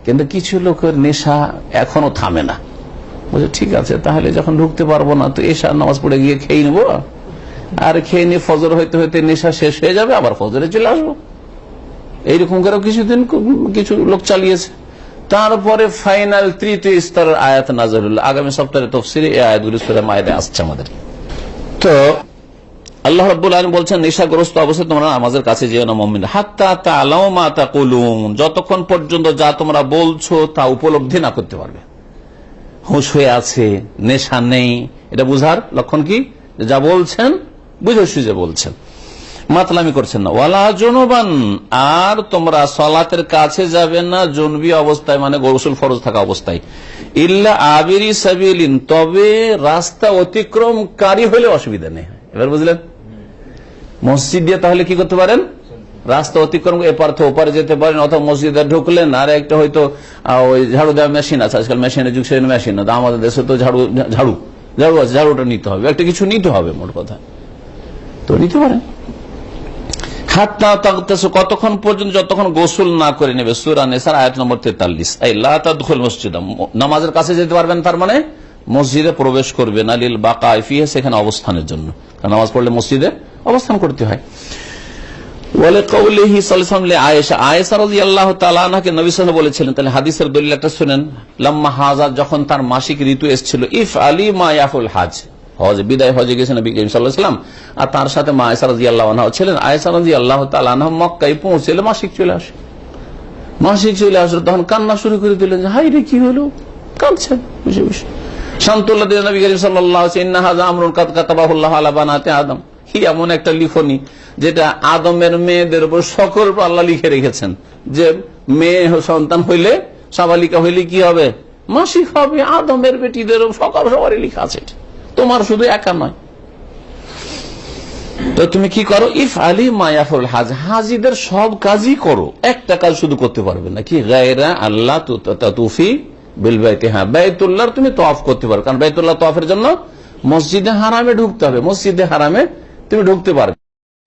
কিন্তু কিছু লোকের নেশা এখনো থামে না, বলছে ঠিক আছে তাহলে যখন ঢুকতে পারবো না তো এশার নামাজ পড়ে গিয়ে খেয়ে নেবো, আর খেয়ে নিয়ে ফজর হইতে হইতে নেশা শেষ হয়ে যাবে, আবার ফজরে চলে আসবো। এইরকম করে কিছুদিন কিছু লোক চালিয়েছে। তারপরে ফাইনাল তৃতীয় স্তরের আয়াত নাযিল হলো। আগামী সপ্তাহে তাফসীরে এই আয়াতগুলো সূরা মায়েদায় আসছে আমাদের। তো আল্লাহ রাব্বুল আলামিন বলছেন নেশাগ্রস্ত অবস্থায় তোমরা নামাজের কাছে যেও না মুমিন, হাত্তা তাআলামু মা তাকুলুন, যতক্ষণ পর্যন্ত যা তোমরা বলছো তা উপলব্ধি না করতে পারবে। হুঁশ হয়ে আছে, নেশা নেই, এটা বুঝার লক্ষণ কি? যা বলছেন বুঝে সুঝে বলছেন, মাতলামি করছেন না। ওয়ালা জুনুবান, আর তোমরা সালাতের কাছে যাবে না জুনবি অবস্থায়, মানে গোসল ফরজ থাকা অবস্থায়। ইল্লা আবিরি সাবিলিন, তবে রাস্তা অতিক্রমকারী হলে অসুবিধা নেই। এবার বুঝলেন? মসজিদ দিয়ে তাহলে কি করতে পারেন? রাস্তা অতিক্রম, এপার থেকে ওপারে যেতে পারেন, অথবা মসজিদে ঢুকলেন আর একটা হয়তো ওই ঝাড়ু দেওয়া মেশিন আছে, আজকাল মেশিনের যুগ, সেই মেশিন না, আমাদের দেশে তো ঝাড়ু আছে, ঝাড়ুটা নিতে হবে, একটা কিছু নিতে হবে, মোট কথা তো নিতে পারেন। হাত্তা তাগতাসু, কতক্ষণ পর্যন্ত? যতক্ষণ গোসল না করে নেবে। সূরা নিসার আয়াত নম্বর 43। আই লা তাদখুল মসজিদা, নামাজের কাছে যেতে পারবেন, তার মানে মসজিদে প্রবেশ করবে না, লিল বাকায়ে ফিহি, সেখানে অবস্থানের জন্য, কারণ নামাজ পড়লে মসজিদে অবস্থান করতে হয়। ওয়ালি কাউলিহি সাল্লাল্লাহু আলাইহি ওয়াসাল্লাম আয়েশা, আয়েশা রাদিয়াল্লাহু তাআলা আনহাকে নবী সাল্লাল্লাহু আলাইহি ওয়াসাল্লাম বলেছিলেন। তাহলে হাদিসের দলিল একটা শুনেন। লাম্মা হাজা, যখন তার মাসিক ঋতু এসেছিল, ইফ আলী মা ইয়াফুল হাজ, হজ বিদায় হজে গেছেন নবী করিম সাল্লাল্লাহু আলাইহি ওয়াসাল্লাম, আর তার সাথে মা আয়েশা রাদিয়াল্লাহু আনহা ছিলেন। আয়েশা রাদিয়াল্লাহু তাআলা আনহা মক্কায় পৌঁছলে মাসিক চলে আসে। মাসিক চলে আসলে তখন কান্না শুরু করে দিলেন, হাই রে কি হলো, কাঁদছেন বসে বসে। শান্তল্লাহ দিলেন নবী করিম সাল্লাল্লাহু আলাইহি ওয়াসাল্লাম, ইন্না হাযা আমরুন কাদ কাতাবাহুল্লাহু আলা বানাতি আদম, কি এমন একটা লিখনি যেটা আদমের মেয়েদের উপর সকল আল্লাহ লিখে রেখেছেন, যে মেয়ে সন্তান হইলে, সাবালিকা হইলে কি হবে, মাসিক হবে। আদমের বেটিদের সকল সবারই লিখা আছে, তোমার শুধু একা নয়। তো তুমি কি করো, ইফ আলী মায়াফুল হাজ, হাজিদের সব কাজই করো, একটা কাজ শুধু করতে পারবে না, কি গায়রা আল্লাহ তুফি বিল বাইতি, হ্যাঁ বাইতুল্লাহর তুমি তওয়াফ করতে পারো, কারণ বাইতুল্লাহ তওয়াফের জন্য মসজিদে হারামে ঢুকতে হবে, মসজিদে হারামে তুমি ঢুকতে পারবে।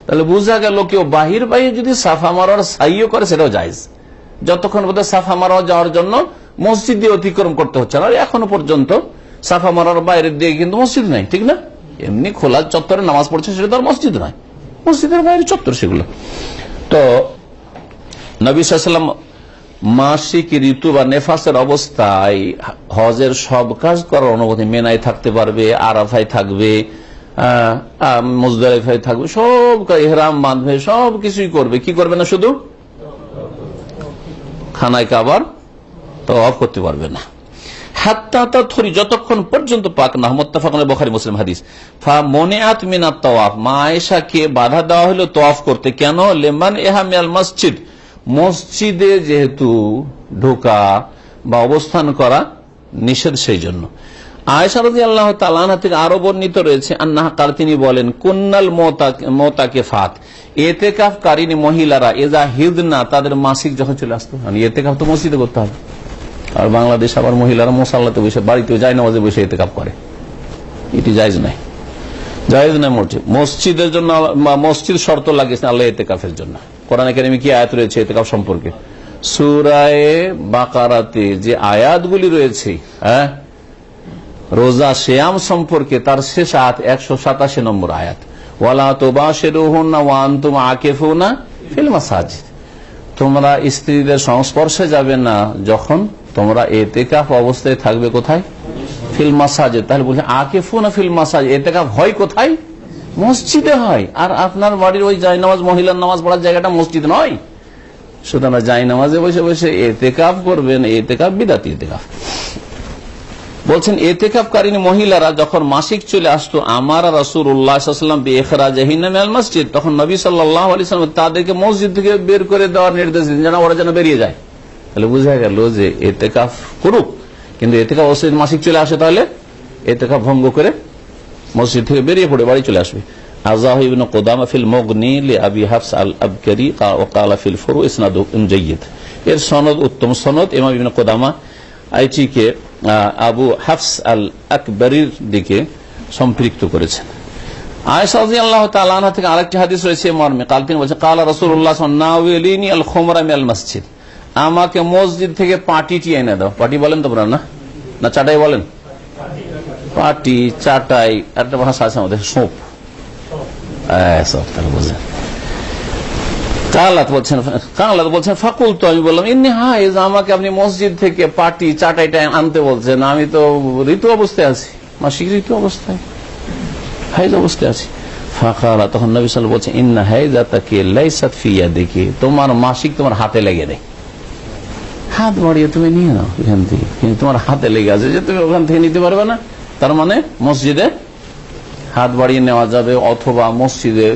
তাহলে বোঝা গেল কেউ বাহির বাইরে যদি সাফা মারার সাইও করে সেটাও জায়েজ, যতক্ষণ পর্যন্ত সাফা মারা যাওয়ার জন্য মসজিদ দিয়ে অতিক্রম করতে হচ্ছে না। এখনো পর্যন্ত সাফা মারার বাইরের দিকে কিন্তু মসজিদ নাই, ঠিক না? এমনি খোলা চত্বরে নামাজ পড়ছে, সেটা তো আর মসজিদ নয়, মসজিদের বাইরে চত্বর সেগুলো। তো নবী সাল্লাল্লাহু আলাইহি ওয়াসাল্লাম মাসিক ঋতু বা নেফাসের অবস্থায় হজের সব কাজ করার অনুমতি, মেনায় থাকতে পারবে, আরাফায় থাকবে, মুজদালিফায় থাকবে, সব ইহরাম বাঁধবে, সব কিছুই করবে। কি করবে না, শুধু খানায় কাবার তওয়াফ করতে পারবে না। হাত্তা তাথরি, যতক্ষণ পর্যন্ত পাক না। মুত্তাফাকুন আলাইহি, বুখারী মুসলিম হাদিস। ফা মুনিআত মিনাত তাওয়াফ, মা আয়েশাকে বাধা দেওয়া হলো তাওয়াফ করতে। কেন? লিমান ইহা মিনাল মসজিদ, মসজিদে যেহেতু ঢোকা বা অবস্থান করা নিষেধ, সেই জন্য। আয়েশা রাদিয়াল্লাহু তাআলা আনহা থেকে আরো বর্ণিত রয়েছে, আন্নাহা কাল, তিনি বলেন, কুন্নাল মুতাকাফিফাত, ইতিকাফকারী মহিলারা, এজা হিদনা, তাদের মাসিক যখন চলে আসতো, ইতিকাফ তো মসজিদে করতে হবে, আর বাংলাদেশ আবার মহিলারা মুসাল্লাতে বসে, বাড়িতে যায় নামাজে বসে ইতিকাফ করে, এটি জায়েজ নাই, জায়েজ নাই। মসজিদের জন্য মসজিদ শর্ত লাগিয়েছে আল্লাহ ইতিকাফের জন্য। কোরআন কারিমে কি আয়াত রয়েছে ইতিকাফ সম্পর্কে? সূরা বাকারাতে যে আয়াতগুলি রয়েছে, রোজা সিয়াম সম্পর্কে তার শেষ আয়াত 187 নম্বর আয়াত, ওয়ালা তুবাশিরুহুন্না ওয়া আনতুম আকিফুনা ফিল মাসাজিদ, তোমরা স্ত্রীদের সংস্পর্শে যাবে না যখন তোমরা ইতিকাফ অবস্থায় থাকবে। কোথায়? ফিল মাসাজিদ। তাহলে বলছে আকিফুনা ফিল মাসাজিদ, ইতিকাফ হয় কোথায়? মসজিদে হয়। আর আপনার বাড়ির ওই জায়নামাজ, মহিলার নামাজ পড়ার জায়গাটা মসজিদ নয়, সুতরাং জায়নামাজে বসে বসে ইতিকাফ করবেন, ইতিকাফ বিদাতি ইতিকাফ। বলছেন ইতিকাফকারিনী মহিলারা যখন মাসিক চলে আসতো, আমার রাসূলুল্লাহ সাল্লাল্লাহু আলাইহি ওয়াসাল্লাম বিইখরাজিহিন্না মিনাল মসজিদ, তখন নবী সাল্লাল্লাহু আলাইহি ওয়াসাল্লাম তাদেরকে মসজিদ থেকে বের করে দেওয়ার নির্দেশ দিলেন, যেন ওরা যেন বেরিয়ে যায়। তাহলে বোঝা গেল যে ইতিকাফ করুক, কিন্তু ইতিকাফ অবশ্যই মাসিক চলে আসে, তাহলে ইতিকাফ ভঙ্গ করে মসজিদ থেকে বেরিয়ে পড়ে বাড়ি চলে আসবে। আযাহু ইবনে কুদামা ফিল মুগনি লিআবি হাফস আল আবকারি ওয়া ক্বালা ফিল ফুরু ইসনাদু জাইয়্যিদ। এর সনদ উত্তম সনদ। ইমাম ইবনে কুদামা আইটিকে আবু হাফস আল আকবরির দিকে সম্পৃক্ত করেছেন। আয়েশা রাদিয়াল্লাহু তাআলা আনহা থেকে আরেকটি হাদিস রয়েছে মর্মে, কাল তিনি বলেছেন কালা রাসূলুল্লাহ সাল্লাল্লাহু আলাইহি আল খুমরা মিনাল মসজিদ, আমাকে মসজিদ থেকে পাটিটি এনে দাও। পাটি বলেন তোমরা না? না চাটাই বলেন? পাটি, চাটাই, একটা ভাষা আছে আমাদের সোপ, সব তাহলে বোঝেন। কালাত বলছেন ফাকুল, তো আমি বললাম ইন্নী হাইজ, আমাকে আপনি মসজিদ থেকে পাটি চাটাইটা আনতে বলছেন, আমি তো ঋতু অবস্থায় আছি, মাসিক ঋতু অবস্থায়, হাইজ অবস্থায় আছি। ফাকালা, তখন নবী সাল্লাল্লাহু আলাইহি ওয়াসাল্লাম বলছেন ইন্না হাইজাতাকি লাইসাত ফি ইয়াদিকি, তোমার মাসিক তোমার হাতে লেগে নেই, হাত বাড়িয়ে তুমি নিয়ে নাও এখান থেকে, কিন্তু তোমার হাতে লেগে আছে যে তুমি ওখান থেকে নিতে পারবে না। তার মানে মসজিদে হাত বাড়িয়ে নেওয়া যাবে, অথবা মসজিদে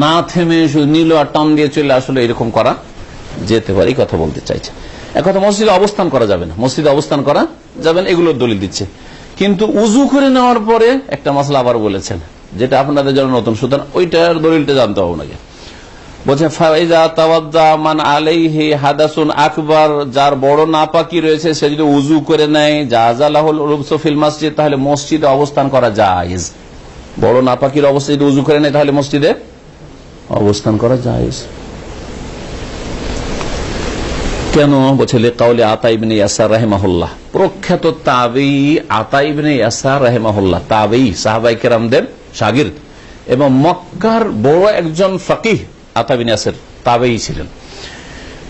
না থেমে নিল আর টান দিয়ে চলে আসলে এরকম করা যেতে পারে, এই কথা বলতে চাইছে। এক কথা মসজিদে অবস্থান করা যাবে না, মসজিদে অবস্থান করা যাবে না, এগুলোর দলিল দিচ্ছে। কিন্তু উজু করে নেওয়ার পরে একটা মাসলা আবার বলেছেন, যেটা আপনাদের জন্য নতুন, সুতরাং ওইটার দলিলটা জানতে হবে নাকি। বলছেন ফাইজা তাওয়াদ্দা মান আলাইহি হাদাসুন আকবার, যার বড় নাপাকি রয়েছে সে যদি উজু করে নেয় জাযালাহুল লুবসু ফিল মসজিদ, তাহলে মসজিদে অবস্থান করা জায়েজ। বড় নাপাকির অবস্থায় যদি উজু করে নেয় তাহলে মসজিদে অবস্থান করা জায়েজ। কেন? বলছে লিকাউলি আতা ইবনে ইয়াসার রাহিমাহুল্লাহ, প্রখ্যাত তাবেঈ আতা ইবনে ইয়াসার রাহিমাহুল্লাহ, তাবেঈ সাহাবায়ে কেরামদের শাগির্দ এবং মক্কার বড় একজন ফাকিহ আতা ইবনে ইয়াসার তাবেঈ ছিলেন।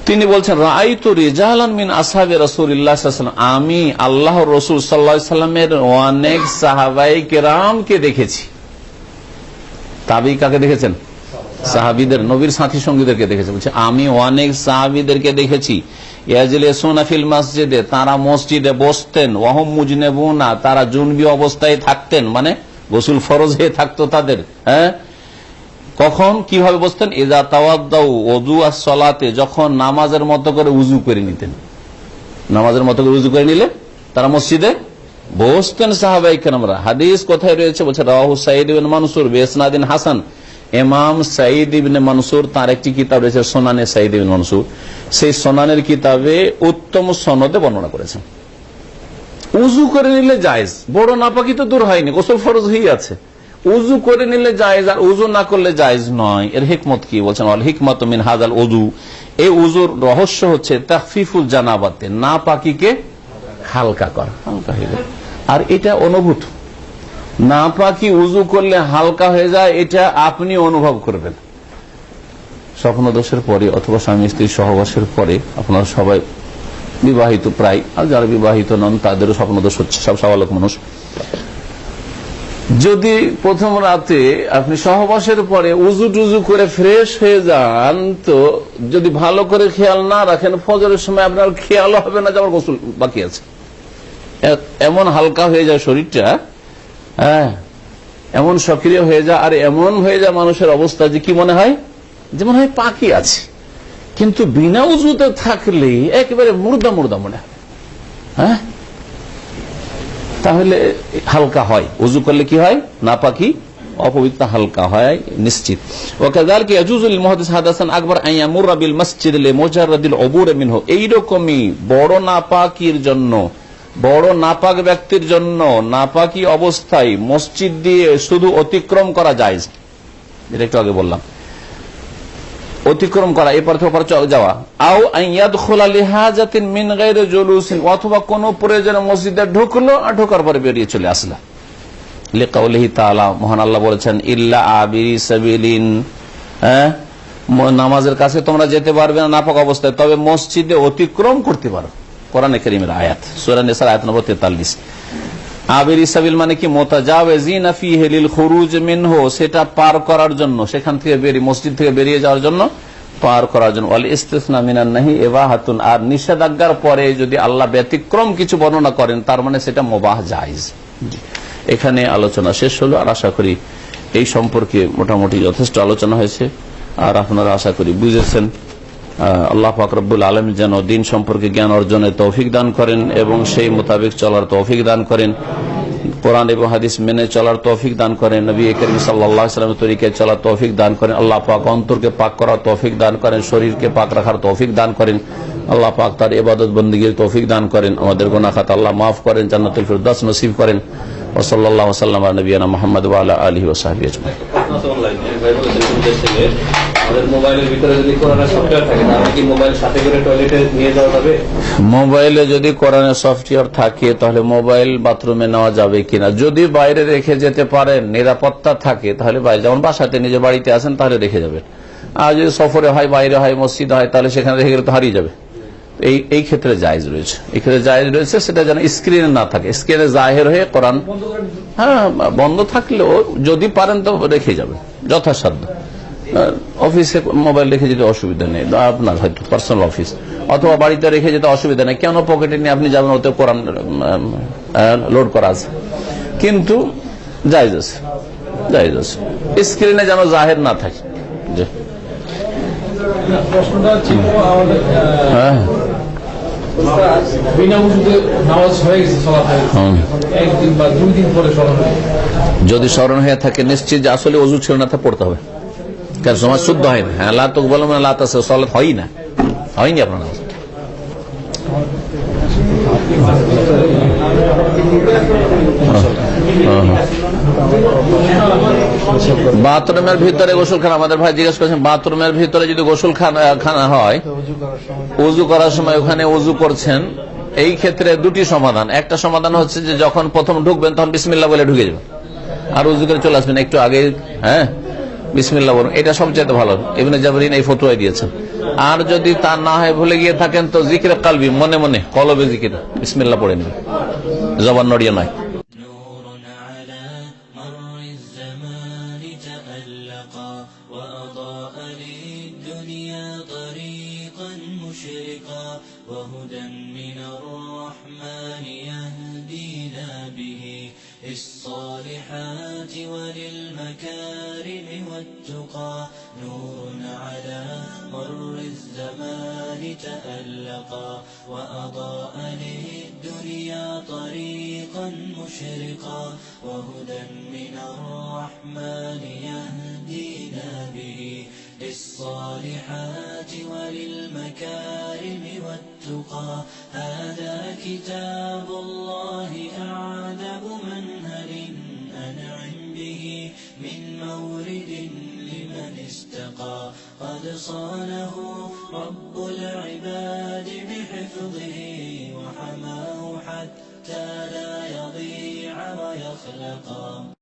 তিনি বলছেন রাআইতু রিজালান মিন আসহাবি রাসূলিল্লাহ সাল্লাল্লাহু আলাইহি ওয়াসাল্লাম, আমি আল্লাহর রাসূল সাল্লাল্লাহু আলাইহি ওয়াসাল্লামের অনেক সাহাবায়ে কেরামকে দেখেছি। তাবেঈ কাকে দেখেছেন? সাহাবীদের, নবীর সাথী সঙ্গীদেরকে দেখেছে। বলছে আমি অনেক সাহাবীদেরকে দেখেছি ইয়াজলিসুনা ফিল মসজিদে, তারা মসজিদে বসতেন, ওয়া হুম মুজনিবুনা, তারা জুনবি অবস্থায় থাকতেন, মানে গোসল ফরজ হয়ে থাকতো তাদের। কখন কিভাবে বসতেন? ইজা তাওয়াদ্দাউ ওযু আস-সালাতে, যখন নামাজের মতো করে উযু করে নিতেন, নামাজের মতো করে উযু করে নিলে তারা মসজিদে বসতেন সাহাবায়ে কেরামরা। হাদিস কোথায় রয়েছে? বলছে রাওয়াহু সাঈদ ইবনে মানসুর বিইসনাদিন হাসান, ইমাম সাঈদ ইবনে মানসুর তার একটি কিতাব রয়েছে সুনানে সাঈদ ইবনে মানসুর, সেই সুনানের কিতাবে উত্তম সনদে বর্ণনা করেছেন উযু করে নিলে জায়েজ। বড় নাপাকি তো দূর হয়নি, গোসল ফরজ হয়ে আছে, উযু করে নিলে জায়েজ, আর উযু না করলে জায়েজ নয়। এর হিকমত কি? বলছেন আল হিকমাতু মিন হাযাল উযু, এই উযুর রহস্য হচ্ছে তাখফিফুল জানাবাতে, নাপাকিকে হালকা করা, হালকা হয়ে যায়। আর এটা অনুভূত, নাপাকি উযু করলে হালকা হয়ে যায়, এটা আপনি অনুভব করবেন। স্বপ্ন দোষের পরে অথবা স্বামী স্ত্রী সহবাসের পরে, আপনারা সবাই বিবাহিত প্রায়, আর যারা বিবাহিত নন তাদেরও স্বপ্ন দোষ হচ্ছে, সব স্বাভাবিক মানুষ। যদি প্রথম রাতে আপনি সহবাসের পরে উজু টুজু করে ফ্রেশ হয়ে যান, তো যদি ভালো করে খেয়াল না রাখেন ফজরের সময় আপনার খেয়াল হবে না যে আমার গোসল বাকি আছে। এমন হালকা হয়ে যায় শরীরটা, এমন সক্রিয় হয়ে যায়, আর এমন হয়ে যায় মানুষের অবস্থা যে কি মনে হয়, যে মনে হয় পাকি আছে, কিন্তু বিনা উজুতে থাকলে একেবারে মুর্দা মুর্দা মনে হয়। তাহলে হালকা হয়, উজু করলে কি হয়, নাপাকি অপবিত্র হালকা হয় নিশ্চিত। ওয়াকাযালিকা ইয়াজুজু লিল মুহাদ্দিস হাদাসান আকবার আন ইয়ামুররা বিল মাসজিদ লিমুজাররাদিল উবুর মিনহু, এইরকমই বড় নাপাকির জন্য, বড় নাপাক ব্যক্তির জন্য নাপাকি অবস্থায় মসজিদ দিয়ে শুধু অতিক্রম করা যায়, এটা একটু আগে বললাম। অতিক্রম করা, এপার থেকে ওপার যাওয়া, আও ইয়াদখুলা লিহাজাতিন মিন গায়রি জুলুসিন, অথবা কোন প্রয়োজনে মসজিদে ঢুকলো আর ঢোকার পরে বেরিয়ে চলে আসলো। লিকাউলিহি তাআলা, মহান আল্লাহ বলেছেন, ইল্লা আবিরি সাবিলিন, নামাজের কাছে তোমরা যেতে পারবে না নাপাক অবস্থায়, তবে মসজিদে অতিক্রম করতে পারো। কোরআনে কারীমের আয়াত, সূরা নিসার আয়াত নম্বর 43। আবিরি সাবিল মানে কি? মুতাজাওয়িজিনা ফিহি লিল খুরুজ মিনহু, সেটা পার করার জন্য, সেখান থেকে বেরিয়ে মসজিদ থেকে বেরিয়ে যাওয়ার জন্য, পার করার জন্য। ওয়াল ইসতিসনা মিনান নাহি ইবাহাতুন, আর নিষেধাজ্ঞার পরে যদি আল্লাহ ব্যতিক্রম কিছু বর্ণনা করেন তার মানে সেটা মুবাহ জায়েজ। এখানে আলোচনা শেষ হলো, আর আশা করি এই সম্পর্কে মোটামুটি যথেষ্ট আলোচনা হয়েছে, আর আপনারা আশা করি বুঝেছেন। আল্লাহ পাক রব্বুল আলামিন যেন দ্বীন সম্পর্কে জ্ঞান অর্জনের তৌফিক দান করেন এবং সেই মোতাবেক চলার তৌফিক দান করেন, কোরআন এবং হাদিস মেনে চলার তৌফিক দান করেন, নবী করিম সাল্লাল্লাহু আলাইহি ওয়াসাল্লামের তরিকায় চলার তৌফিক দান করেন। আল্লাহ পাক অন্তরকে পাক করার তৌফিক দান করেন, শরীরকে পাক রাখার তৌফিক দান করেন। আল্লাহ পাক তার ইবাদত বন্দেগীর তৌফিক দান করেন। আমাদের গুনাহ খাতা আল্লাহ মাফ করেন, জান্নাতুল ফিরদাউস নসিব করেন। ওয়া সাল্লাল্লাহু ওয়া সাল্লাম আলা নবিয়িনা মুহাম্মদ ওয়া আলা আলিহি ওয়া সাহবিহি আজমাইন। আমাদের মোবাইলের ভিতরে যদি কোরআনের সফটওয়্যার থাকে তাহলে কি মোবাইল সাথে করে টয়লেটে নিয়ে যাওয়া যাবে? মোবাইলে যদি কোরআনের সফটওয়্যার থাকে তাহলে মোবাইল বাথরুমে নেওয়া যাবে কিনা, যদি বাইরে রেখে যেতে পারেন, নিরাপত্তা থাকে, তাহলে বাইরে, যেমন বাসাতে নিজের বাড়িতে আসেন তাহলে রেখে যাবেন। আর যদি সফরে হয়, বাইরে হয়, মসজিদ হয়, তাহলে সেখানে রেখে গেলে তো হারিয়ে যাবে। এই ক্ষেত্রে জায়েজ রয়েছে, এই ক্ষেত্রে জায়েজ রয়েছে, সেটা যেন স্ক্রিনে না থাকে, স্ক্রিনে জাহের হয়ে কোরআন, হ্যাঁ বন্ধ থাকলেও যদি পারেন তো রেখে যাবেন যথাসাধ্য। অফিসে মোবাইল রেখে যেতে অসুবিধা নেই, আপনার হয়তো পার্সোনাল অফিস, অথবা বাড়িতে রেখে যেতে অসুবিধা নেই, কেন পকেটে নিয়ে আপনি যাবেন, ওতে কোরআন লোড করা আছে, কিন্তু জায়েজ আছে, জায়েজ আছে, স্ক্রিনে যেন জাহের না থাকে। হ্যাঁ, যদি স্মরণ হয়ে থাকে নিশ্চিত যে আসলে ওযু ছিল না, তা পড়তে হবে, কারণ সময় শুদ্ধ হয় না। হ্যাঁ, লা তুকবালু মিনাল আতাসি, সালাত হয়ই না, হয়নি আপনার নামাজ। বাথরুমের ভিতরে গোসলখানা, আমাদের ভাই জিজ্ঞেস করেছেন, বাথরুমের ভিতরে যদি গোসলখানা হয়, ওযু করার সময় ওখানে ওযু করছেন, এই ক্ষেত্রে দুটি সমাধান। একটা সমাধান হচ্ছে যে যখন প্রথম ঢুকবেন তখন বিসমিল্লাহ বলে ঢুকে যাবেন, আর ওযু করে চলে আসবেন একটু আগে, হ্যাঁ বিসমিল্লাহ বলুন, এটা সবচেয়ে ভালো। ইবনে জাবরিন এই ফতোয়া দিয়েছেন। আর যদি তা না হয়, ভুলে গিয়ে থাকেন, তো জিকির কালবি, মনে মনে কলবে জিকির বিসমিল্লাহ পড়ে নেবেন, জবান নড়িয়ে নয়। الصالحات وللمكارم والتقى نور على مر الزمان تألقا وأضاء للدنيا طريقا مشرقا وهدى من الرحمن يهدينا به للصالحات وللمكارم والتقى هذا كتاب الله أعذب منهل أنعم به من مورد لمن استقى قد صانه رب العباد بحفظه وحماه حتى لا يضيع ويخلقا.